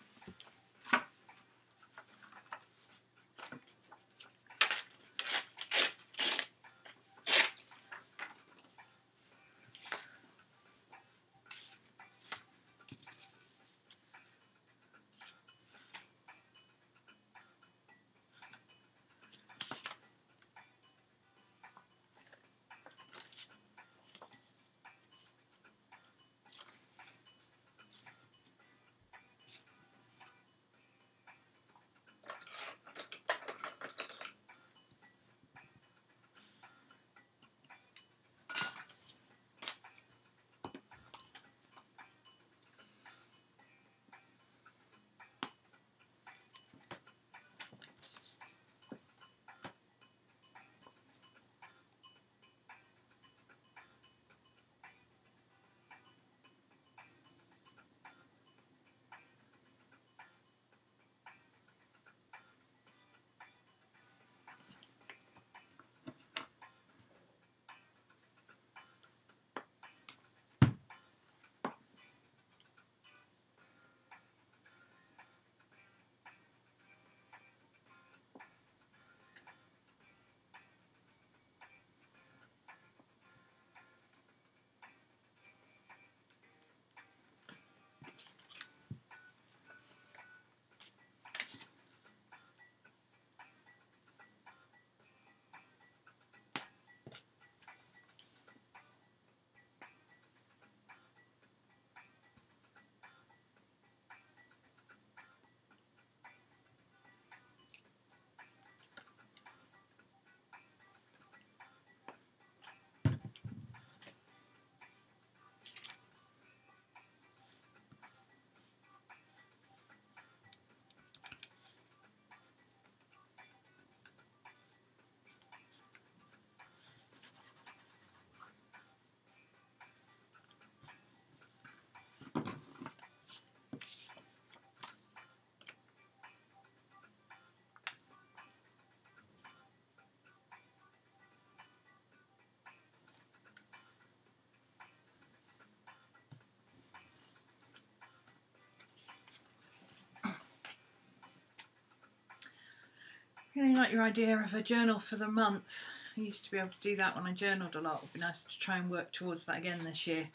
Really like your idea of a journal for the month. I used to be able to do that when I journaled a lot. It would be nice to try and work towards that again this year.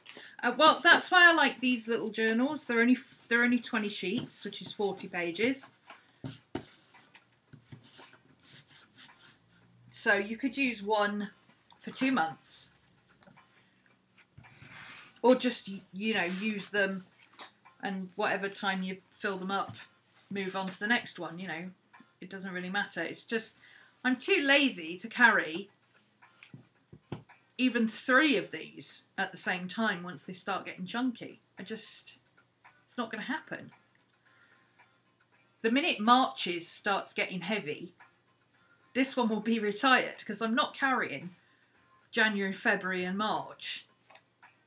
Well, that's why I like these little journals. They're only 20 sheets, which is 40 pages. So you could use one for 2 months, or just, you know, use them, and whatever time you fill them up, move on to the next one. You know, it doesn't really matter. It's just I'm too lazy to carry even 3 of these at the same time once they start getting chunky. It's not going to happen. The minute Marches starts getting heavy, this one will be retired, because I'm not carrying January, February and March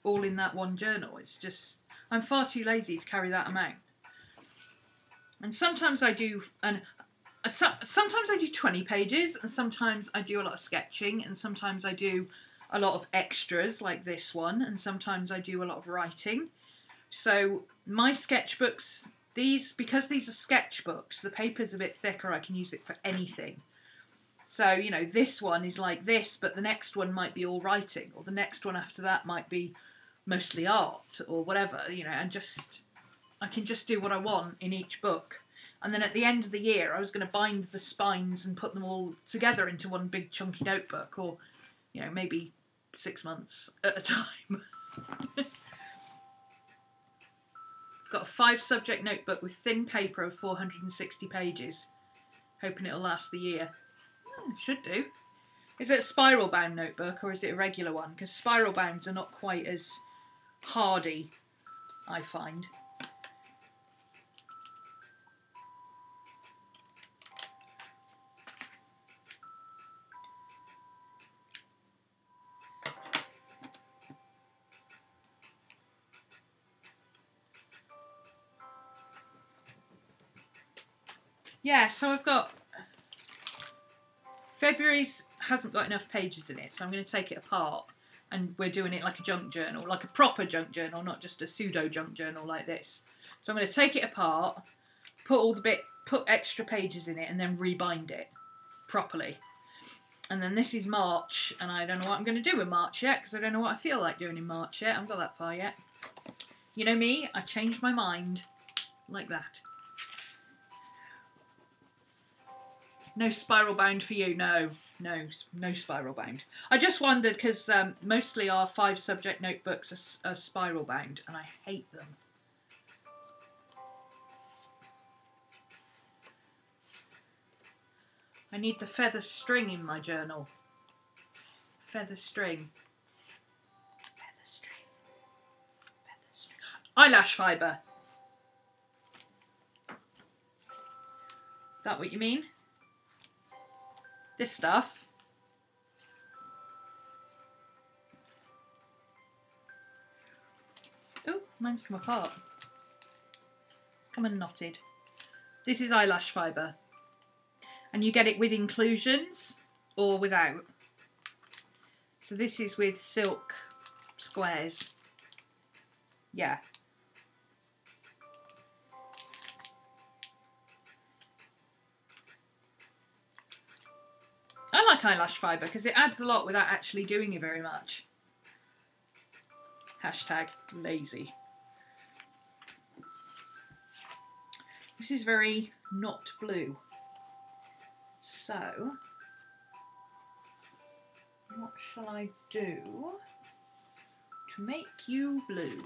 all in that one journal. It's just, I'm far too lazy to carry that amount. And sometimes I do, sometimes I do 20 pages, and sometimes I do a lot of sketching, and sometimes I do a lot of extras like this one, and sometimes I do a lot of writing. So my sketchbooks, because these are sketchbooks, the paper's a bit thicker, I can use it for anything. So, you know, this one is like this, but the next one might be all writing, or the next one after that might be mostly art, or whatever, you know, and I can just do what I want in each book. And then at the end of the year, I was going to bind the spines and put them all together into one big chunky notebook, or, you know, maybe 6 months at a time. Got a 5-subject notebook with thin paper of 460 pages. Hoping it'll last the year. Should do. Is it a spiral bound notebook, or is it a regular one? Because spiral bounds are not quite as hardy, I find. Yeah, so I've got... February's hasn't got enough pages in it, so I'm going to take it apart, and we're doing it like a junk journal, like a proper junk journal, not just a pseudo junk journal like this. So I'm going to take it apart, put extra pages in it, and then rebind it properly. And then this is March, and I don't know what I'm going to do in March yet, because I don't know what I feel like doing in March yet. I haven't got that far yet. You know me, I change my mind like that. No spiral bound for you, no spiral bound. I just wondered, because mostly our 5-subject notebooks are spiral bound, and I hate them. I need the feather string in my journal. Feather string. Feather string. Feather string. Eyelash fibre. That what you mean? This stuff. Oh, mine's come apart. It's come unknotted. This is eyelash fibre. And you get it with inclusions or without. So this is with silk squares. Yeah. I like eyelash fibre because it adds a lot without actually doing it very much. Hashtag lazy. This is very not blue. So, what shall I do to make you blue?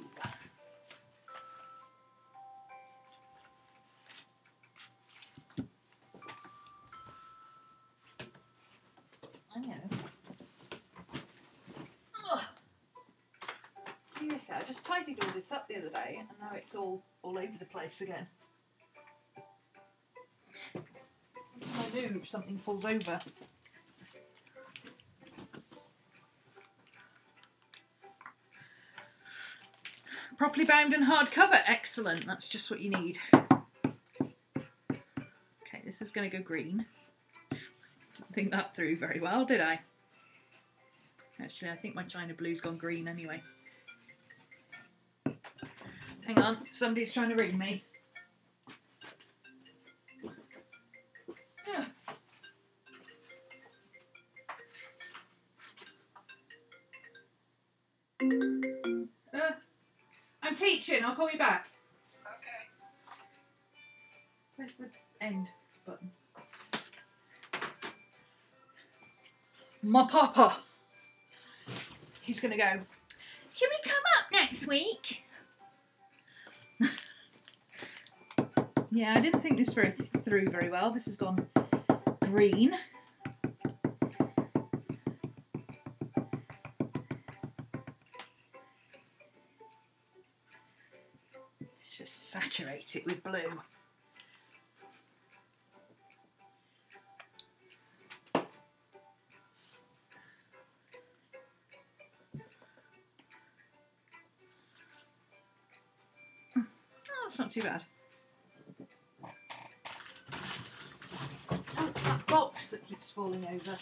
I know. Ugh. Seriously, I just tidied all this up the other day, and now it's all over the place again. If I move, something falls over. Properly bound and hardcover. Excellent. That's just what you need. Okay, this is going to go green. Didn't think that through very well, did I? Actually, I think my China Blue's gone green anyway. Hang on, somebody's trying to ring me. I'm teaching. I'll call you back. Okay. Where's the end button? My papa. He's going to go, should we come up next week? Yeah, I didn't think this through very well. This has gone green. Let's just saturate it with blue. Oh, that's not too bad. Oh, that box that keeps falling over.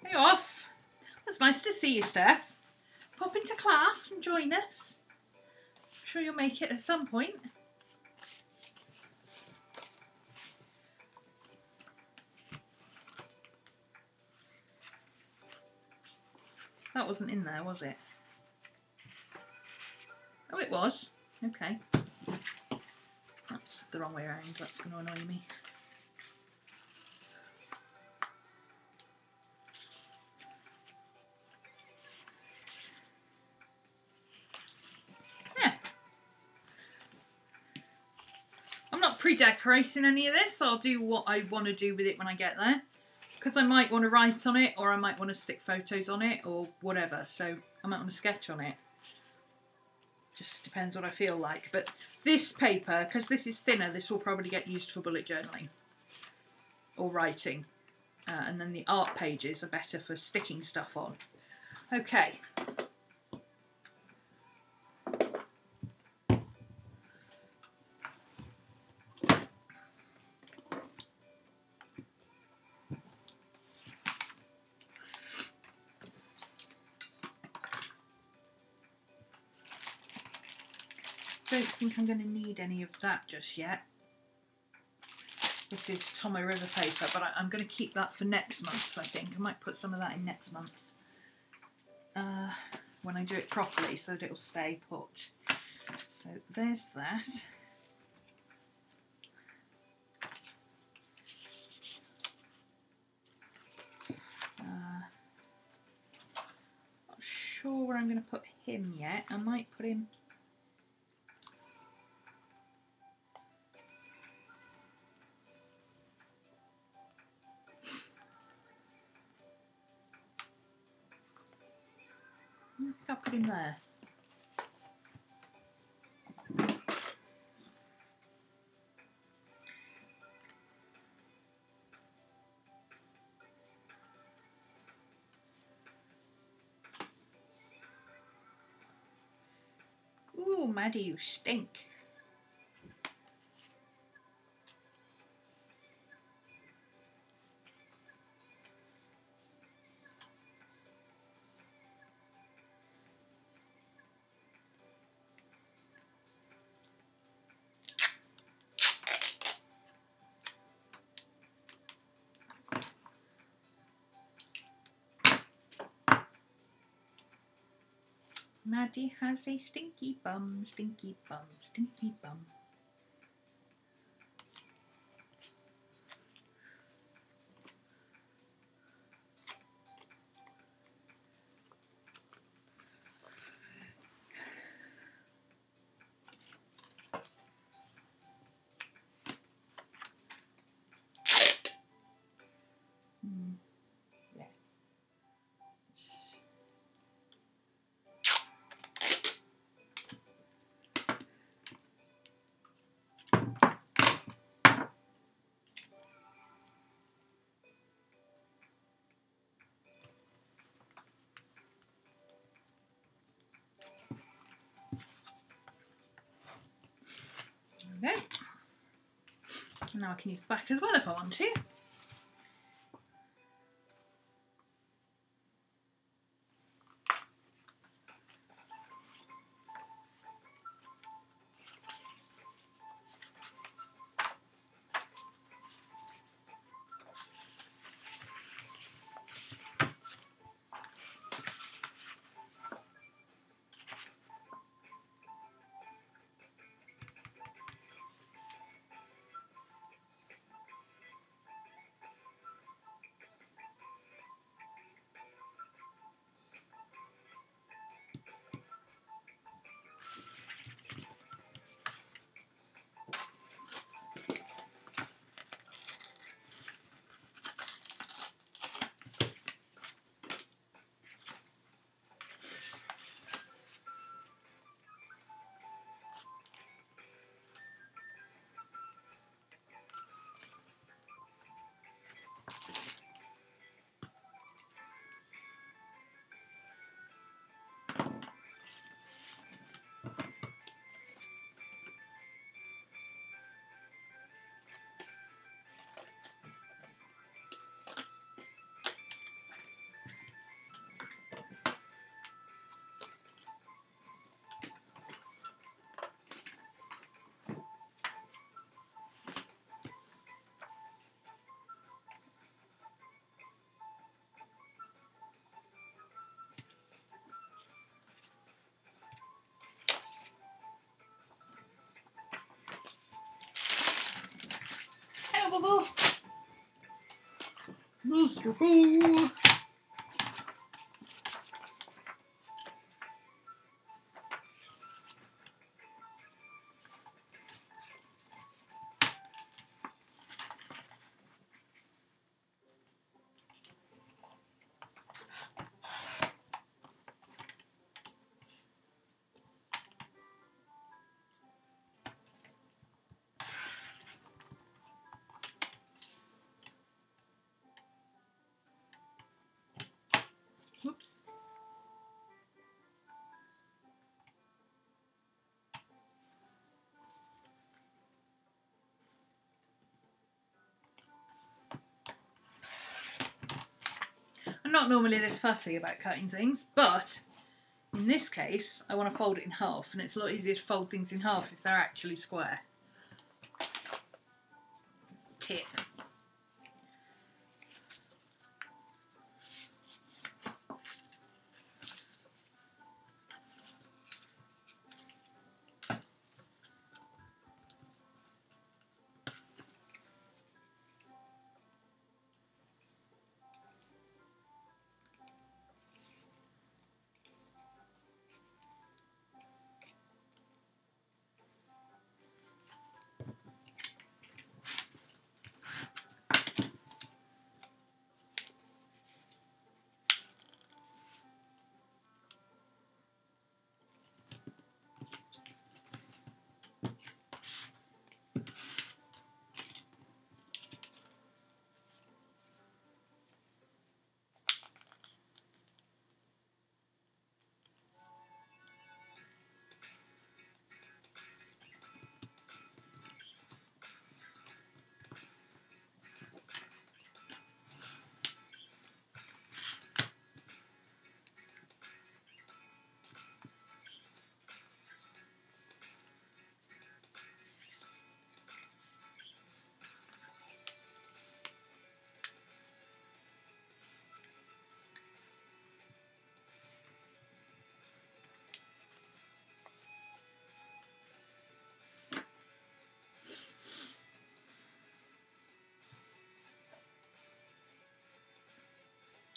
Hey off. That's nice to see you, Steph. Pop into class and join us. I'm sure you'll make it at some point. That wasn't in there, was it? Oh, it was. Okay. That's the wrong way around. That's going to annoy me. Yeah. I'm not pre-decorating any of this. I'll do what I want to do with it when I get there. Because I might want to write on it, or I might want to stick photos on it, or whatever. So I might want to sketch on it. Just depends what I feel like. But this paper, because this is thinner, this will probably get used for bullet journaling or writing. And then the art pages are better for sticking stuff on. Okay. Don't think I'm going to need any of that just yet. This is Tomo River paper, but I'm going to keep that for next month, I think. I might put some of that in next month's when I do it properly so that it'll stay put. So there's that. Not sure where I'm going to put him yet. I might put him... I'll put him there. Ooh, Maddie, you stink. Maddie has a stinky bum, stinky bum, stinky bum. Yeah. Now I can use the back as well if I want to. Mr. Fool! Whoops. I'm not normally this fussy about cutting things, but in this case I want to fold it in half, and it's a lot easier to fold things in half if they're actually square. Tip.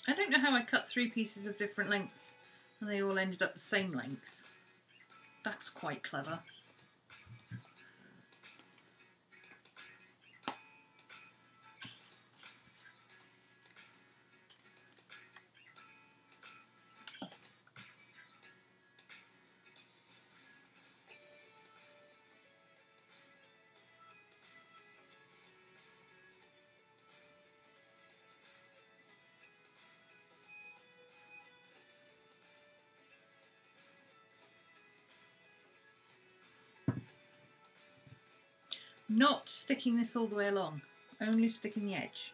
I don't know how I cut 3 pieces of different lengths and they all ended up the same length. That's quite clever. Not sticking this all the way along, only sticking the edge.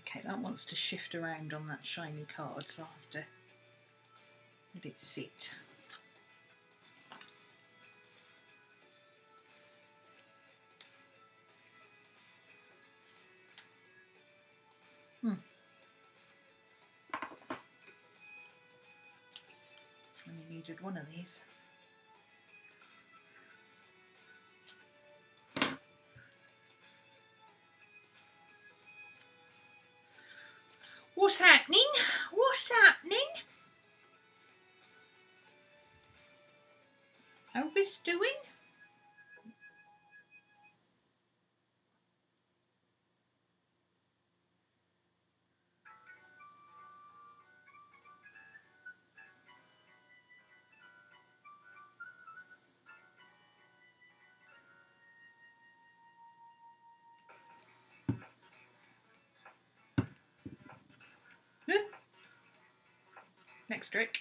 Okay, that wants to shift around on that shiny card, so I'll have to let it sit. Only needed one of these. What's happening? What's happening? Elvis doing? Next trick.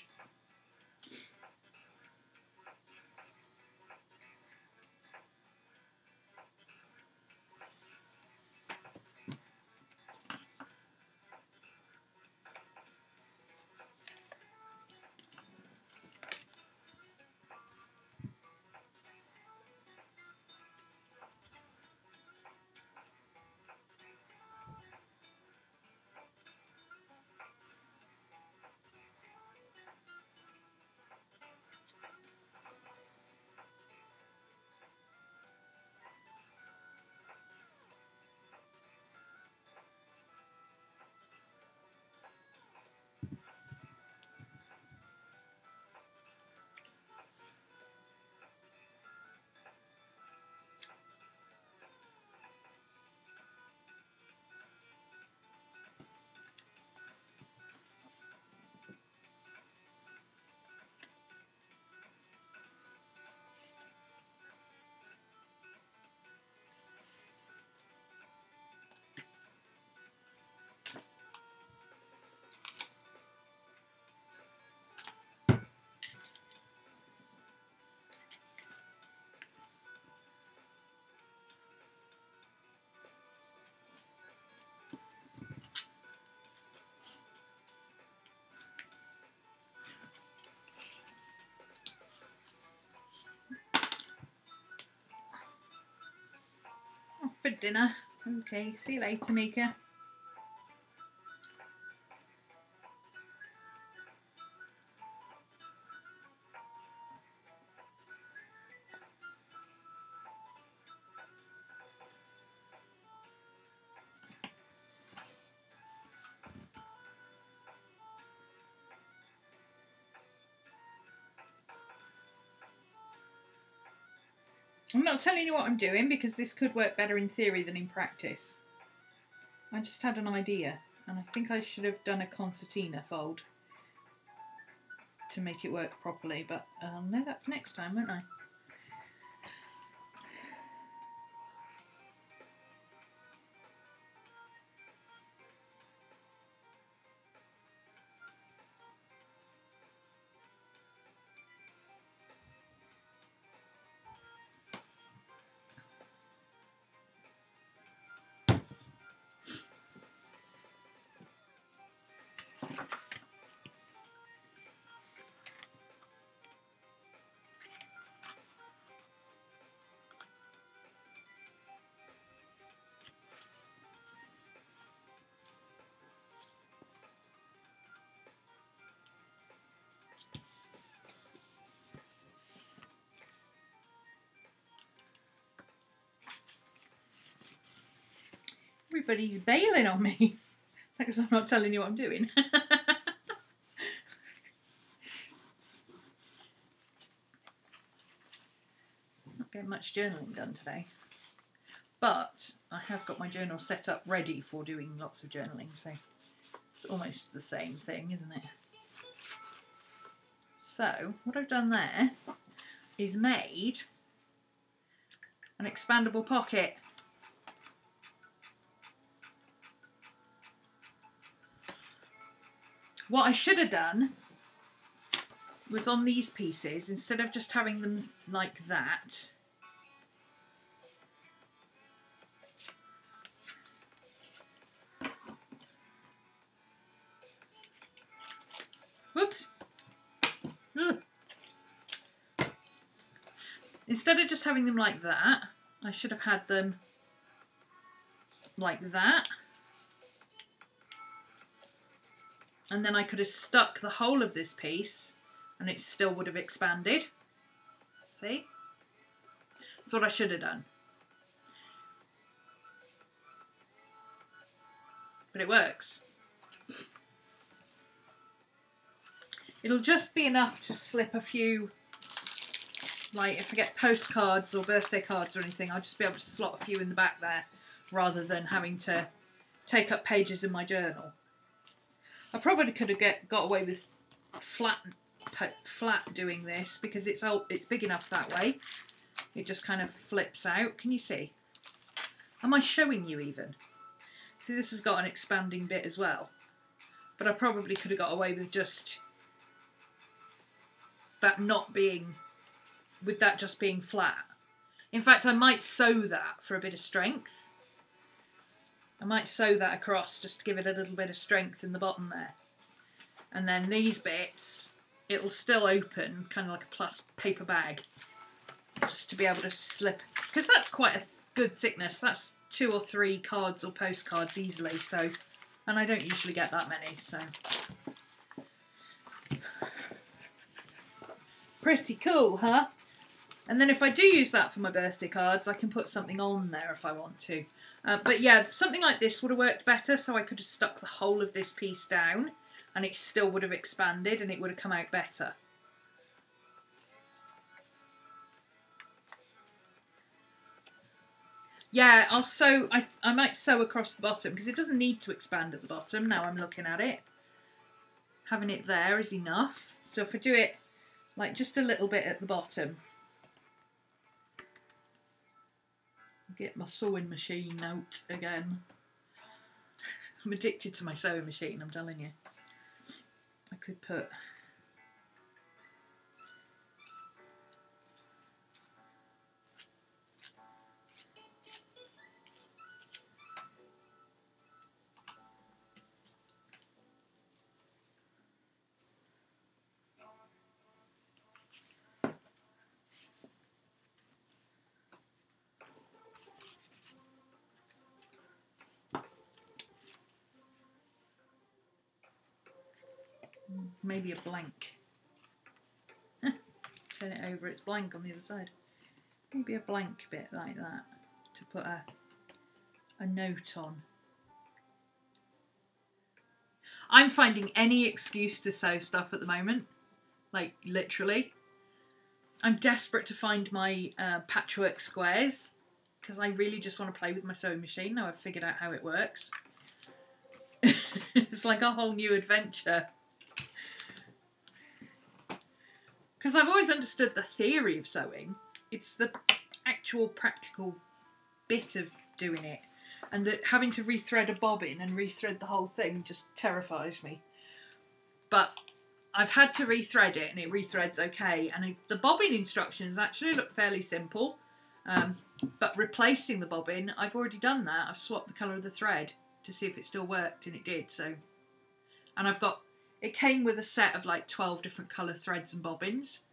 Off for dinner. Okay, see you later, Mika. I'm not telling you what I'm doing because this could work better in theory than in practice. I just had an idea and I think I should have done a concertina fold to make it work properly, but I'll know that for next time, won't I? everybody's bailing on me. It's like I'm not telling you what I'm doing. Not getting much journaling done today. But I have got my journal set up ready for doing lots of journaling, so it's almost the same thing, isn't it? So, what I've done there is made an expandable pocket. What I should have done was on these pieces, instead of just having them like that, whoops. Ugh. Instead of just having them like that, I should have had them like that. And then I could have stuck the whole of this piece and it still would have expanded. See? That's what I should have done. But it works. It'll just be enough to slip a few, like if I get postcards or birthday cards or anything, I'll just be able to slot a few in the back there rather than having to take up pages in my journal. I probably could have got away with flat doing this because it's big enough that way. It just kind of flips out. Can you see? Am I showing you even? See, this has got an expanding bit as well. But I probably could have got away with just that not being, with that just being flat. In fact, I might sew that for a bit of strength. I might sew that across just to give it a little bit of strength in the bottom there. And then these bits, it'll still open, kind of like a paper bag, just to be able to slip, because that's quite a good thickness. That's 2 or 3 cards or postcards easily, so, and I don't usually get that many, so. Pretty cool, huh? And then if I do use that for my birthday cards, I can put something on there if I want to. But yeah, something like this would have worked better, so I could have stuck the whole of this piece down and it still would have expanded and it would have come out better. Yeah, I'll sew, I might sew across the bottom because it doesn't need to expand at the bottom now I'm looking at it. Having it there is enough. So if I do it like just a little bit at the bottom. Get my sewing machine out again. I'm addicted to my sewing machine, I'm telling you. I could put maybe a blank. Turn it over, it's blank on the other side. Maybe a blank bit like that to put a note on. I'm finding any excuse to sew stuff at the moment, like literally. I'm desperate to find my patchwork squares because I really just want to play with my sewing machine now I've figured out how it works. It's like a whole new adventure. Because I've always understood the theory of sewing. It's the actual practical bit of doing it. And that having to rethread a bobbin and rethread the whole thing just terrifies me. But I've had to rethread it and it rethreads okay. And the bobbin instructions actually look fairly simple. But replacing the bobbin, I've already done that. I've swapped the colour of the thread to see if it still worked, and it did. So, and it came with a set of like 12 different colour threads and bobbins.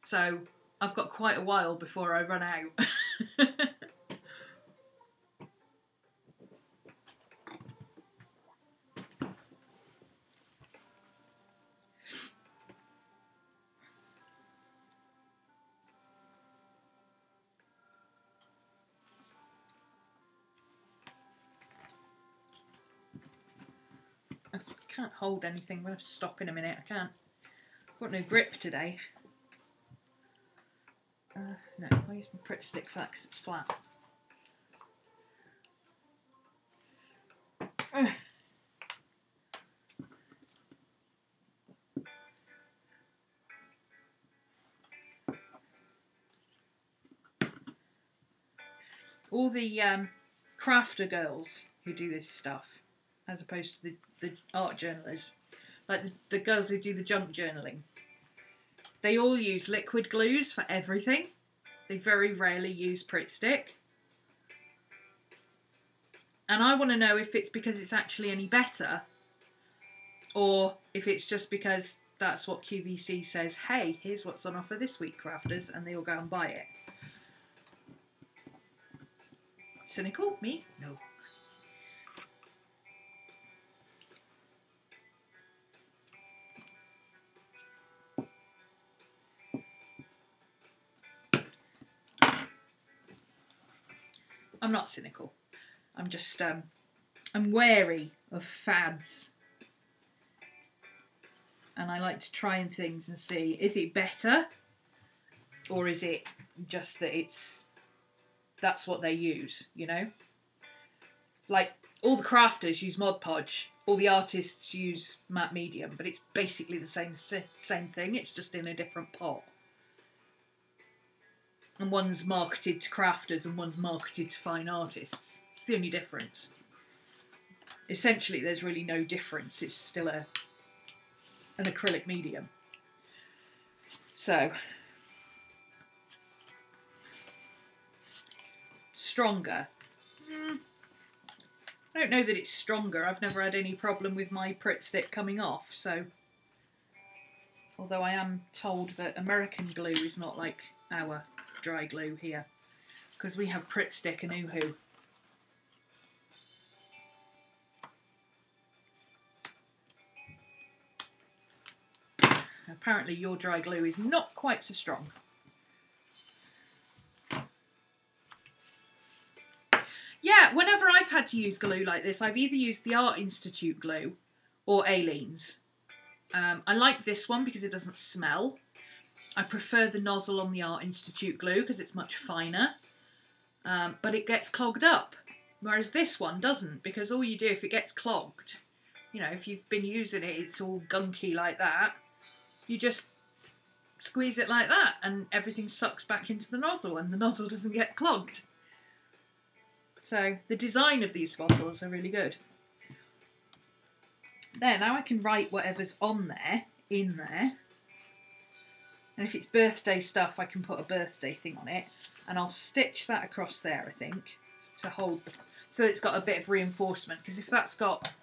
So I've got quite a while before I run out. can't hold anything. I'm going to stop in a minute. I can't. I've got no grip today. No, I'll use my Pritt stick for that because it's flat. All the crafter girls who do this stuff, as opposed to the art journalists, like the girls who do the junk journaling, they all use liquid glues for everything. They very rarely use Pritt stick. And I want to know if it's because it's actually any better, or if it's just because that's what QVC says, hey, here's what's on offer this week, crafters, and they all go and buy it. Cynical? Me? No. I'm not cynical. I'm just, I'm wary of fads. And I like to try things and see, is it better? Or is it just that that's what they use, you know? Like, all the crafters use Mod Podge, all the artists use matte medium, but it's basically the same thing, it's just in a different pot. And one's marketed to crafters and one's marketed to fine artists. It's the only difference. Essentially, there's really no difference. It's still an acrylic medium. So, stronger. I don't know that it's stronger. I've never had any problem with my Pritt stick coming off, so... Although I am told that American glue is not like our dry glue here, because we have Pritt stick and Uhu. Apparently your dry glue is not quite so strong. Yeah, whenever I've had to use glue like this, I've either used the Art Institute glue or Aleene's. I like this one because it doesn't smell. I prefer the nozzle on the Art Institute glue because it's much finer, but it gets clogged up, whereas this one doesn't, because all you do if it gets clogged, you know, if you've been using it, it's all gunky like that, you just squeeze it like that and everything sucks back into the nozzle and the nozzle doesn't get clogged. So the design of these bottles are really good. There, now I can write whatever's on there, in there. And if it's birthday stuff, I can put a birthday thing on it. And I'll stitch that across there, I think, to hold, so it's got a bit of reinforcement. Because if that's got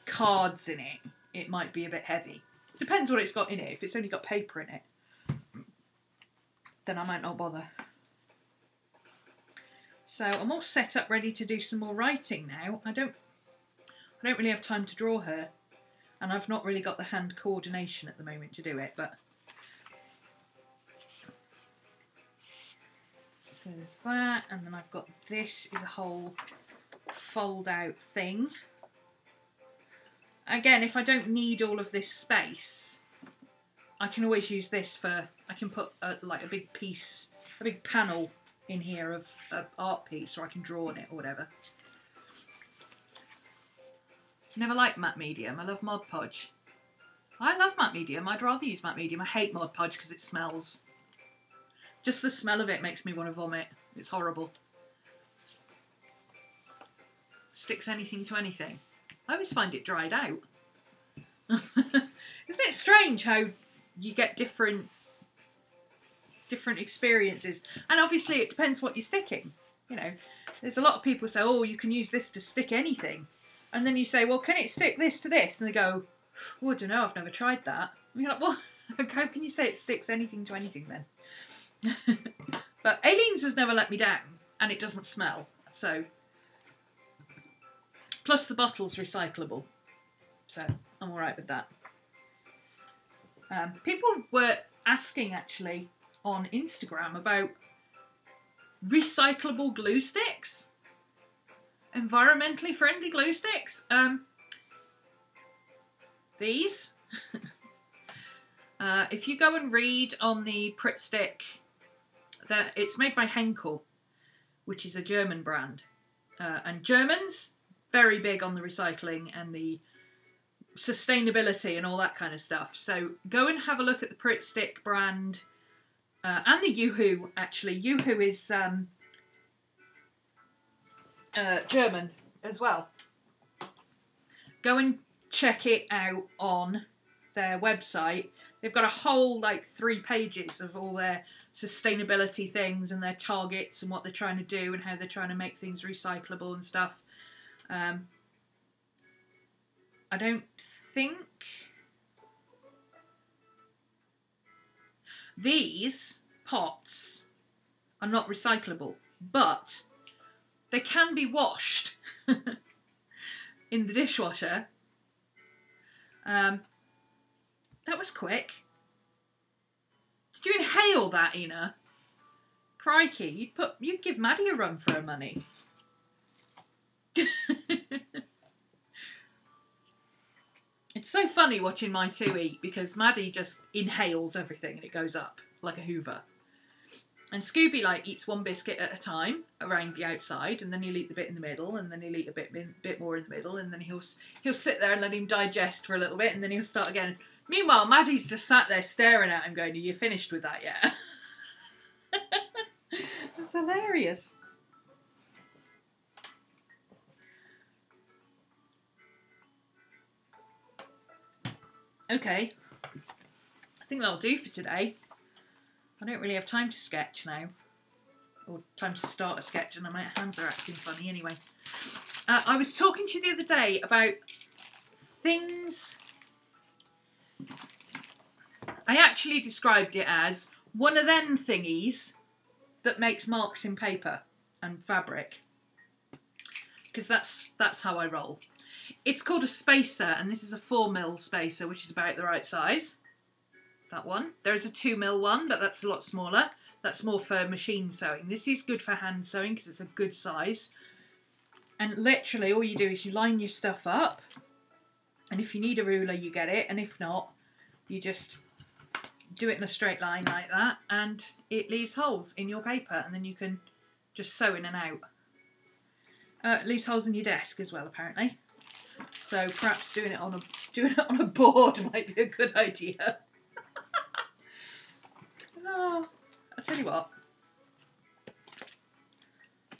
cards in it, it might be a bit heavy. Depends what it's got in it. If it's only got paper in it, then I might not bother. So I'm all set up, ready to do some more writing now. I don't really have time to draw her. And I've not really got the hand coordination at the moment to do it, but... So there's that, and then I've got this is a whole fold out thing. Again, if I don't need all of this space, I can always use this for, I can put like a big piece, a big panel in here of an art piece, or I can draw on it or whatever. Never liked matte medium. I love Mod Podge. I love matte medium. I'd rather use matte medium. I hate Mod Podge because it smells. Just the smell of it makes me want to vomit. It's horrible. Sticks anything to anything. I always find it dried out. Isn't it strange how you get different experiences? And obviously it depends what you're sticking. You know, there's a lot of people say, oh, you can use this to stick anything. And then you say, well, can it stick this to this? And they go, oh, I don't know, I've never tried that. And you're like, well, how can you say it sticks anything to anything then? But Aleene's has never let me down, and it doesn't smell, so. Plus the bottle's recyclable, so I'm alright with that. People were asking actually on Instagram about recyclable glue sticks. Environmentally friendly glue sticks. these. If you go and read on the Pritt Stick, that it's made by Henkel, which is a German brand. And Germans, very big on the recycling and the sustainability and all that kind of stuff. So go and have a look at the Pritt Stick brand and the Yoo-Hoo, actually. Yoo-Hoo is German as well. Go and check it out on their website. They've got a whole like 3 pages of all their sustainability things and their targets and what they're trying to do and how they're trying to make things recyclable and stuff. I don't think these pots are not recyclable, but they can be washed in the dishwasher. That was quick. Did you inhale that, Ina? Crikey, you'd give Maddie a run for her money. It's so funny watching my two eat because Maddie just inhales everything and it goes up like a Hoover. And Scooby like eats one biscuit at a time around the outside, and then he'll eat the bit in the middle, and then he'll eat a bit more in the middle, and then he'll sit there and let him digest for a little bit, and then he'll start again. Meanwhile, Maddie's just sat there staring at him going, "Are you finished with that yet?" That's hilarious. Okay, I think that'll do for today. I don't really have time to sketch now, or time to start a sketch, and my hands are acting funny anyway. I was talking to you the other day about things. I actually described it as one of them thingies that makes marks in paper and fabric, because that's how I roll. It's called a spacer, and this is a 4mm spacer, which is about the right size. That one. There is a 2mm one, but that's a lot smaller. That's more for machine sewing. This is good for hand sewing because it's a good size. And literally all you do is you line your stuff up, and if you need a ruler you get it, and if not you just do it in a straight line like that, and it leaves holes in your paper, and then you can just sew in and out. It leaves holes in your desk as well, apparently. So perhaps doing it on a board might be a good idea. Oh, I'll tell you what.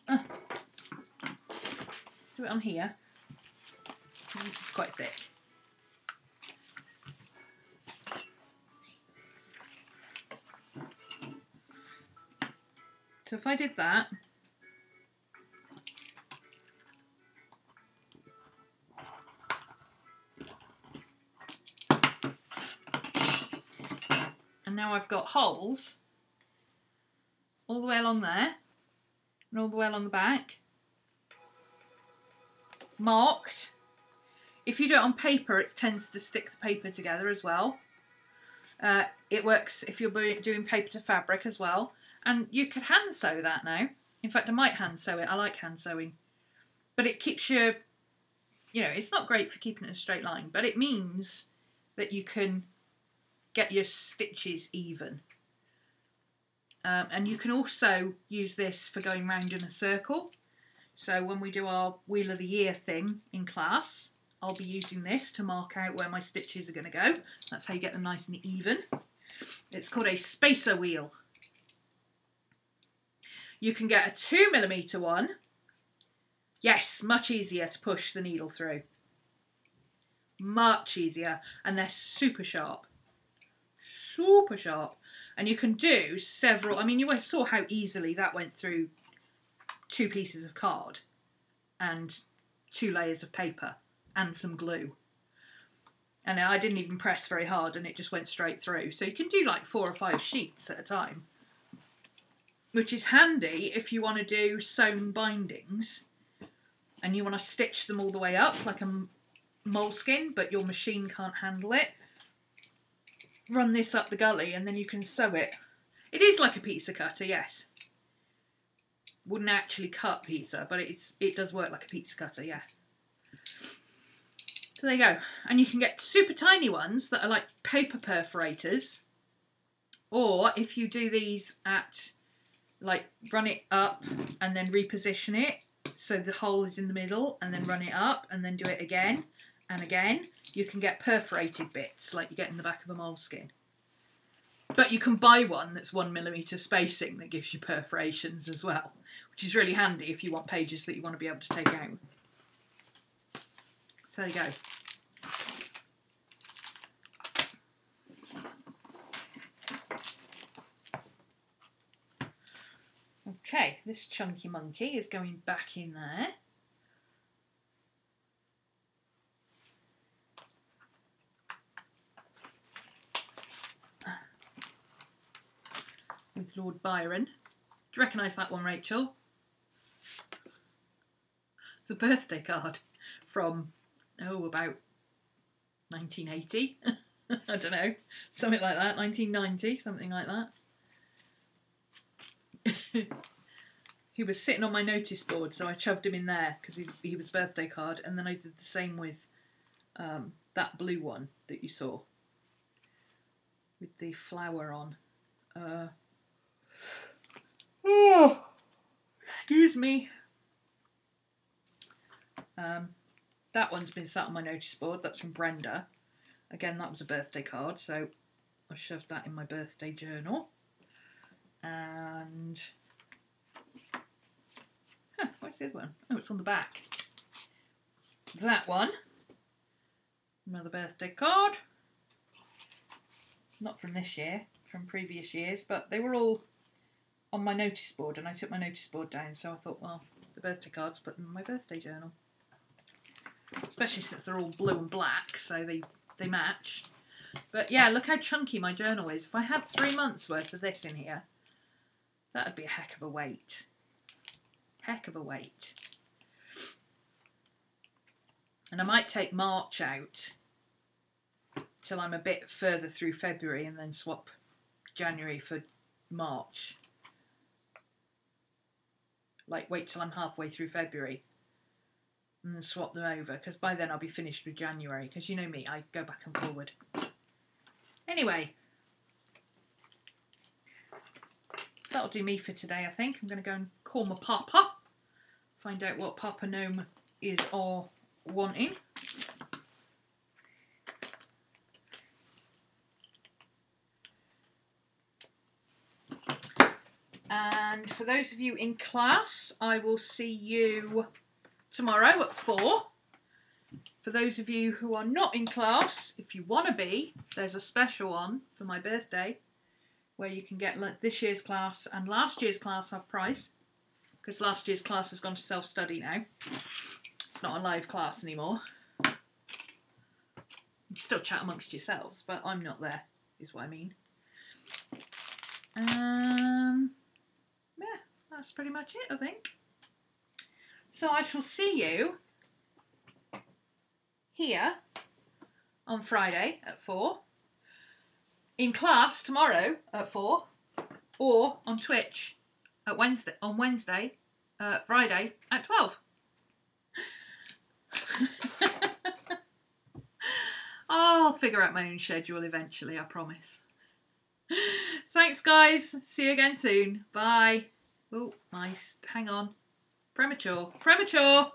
Let's do it on here. This is quite thick. So if I did that, and now I've got holes all the way along there and all the way along the back, marked. If you do it on paper, it tends to stick the paper together as well. It works if you're doing paper to fabric as well. And you could hand sew that now. In fact, I might hand sew it. I like hand sewing. But it keeps you, it's not great for keeping it in a straight line, but it means that you can get your stitches even. And you can also use this for going round in a circle. So when we do our Wheel of the Year thing in class, I'll be using this to mark out where my stitches are going to go. That's how you get them nice and even. It's called a spacer wheel. You can get a 2mm one. Yes, much easier to push the needle through. Much easier. And they're super sharp. Super sharp. And you can do several. I mean, you saw how easily that went through 2 pieces of card and 2 layers of paper and some glue. And I didn't even press very hard and it just went straight through. So you can do like 4 or 5 sheets at a time, which is handy if you want to do sewn bindings and you want to stitch them all the way up like a moleskin, but your machine can't handle it. Run this up the gully and then you can sew it. It is like a pizza cutter, yes. Wouldn't actually cut pizza, but it does work like a pizza cutter, yeah. So there you go. And you can get super tiny ones that are like paper perforators. Or if you do these at, like, run it up and then reposition it so the hole is in the middle, and then run it up and then do it again and again, you can get perforated bits like you get in the back of a moleskin. But you can buy one that's 1mm spacing that gives you perforations as well, which is really handy if you want pages that you want to be able to take out. So there you go. Okay, this chunky monkey is going back in there. With Lord Byron. Do you recognise that one, Rachel? It's a birthday card from, oh, about 1980. I don't know, something like that, 1990, something like that. He was sitting on my notice board, so I shoved him in there because he was a birthday card, and then I did the same with that blue one that you saw with the flower on. Oh, excuse me. That one's been sat on my notice board. That's from Brenda. Again, that was a birthday card, so I shoved that in my birthday journal. And where's the other one? Oh, it's on the back. That one, another birthday card. Not from this year, from previous years, but they were all on my notice board, and I took my notice board down, so I thought, well, the birthday cards, put them in my birthday journal. Especially since they're all blue and black, so they match. But yeah, look how chunky my journal is. If I had 3 months worth of this in here, that'd be a heck of a weight. Heck of a weight. And I might take March out till I'm a bit further through February and then swap January for March. Like, wait till I'm halfway through February and then swap them over, because by then I'll be finished with January, because you know me, I go back and forward. Anyway, that'll do me for today, I think. I'm going to go and call my papa, find out what Papa Gnome is all wanting. And for those of you in class, I will see you tomorrow at 4. For those of you who are not in class, if you want to be, there's a special on for my birthday where you can get this year's class and last year's class half price, because last year's class has gone to self-study now. It's not a live class anymore. You still chat amongst yourselves, but I'm not there, is what I mean. Yeah, that's pretty much it, I think. So I shall see you here on Friday at 4, in class tomorrow at 4, or on Twitch at Friday at 12. I'll figure out my own schedule eventually, I promise. Thanks, guys. See you again soon. Bye. Oh, nice. Hang on. Premature. Premature.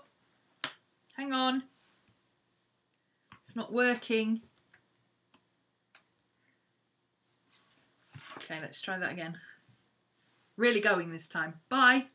Hang on. It's not working. Okay, let's try that again. Really going this time. Bye.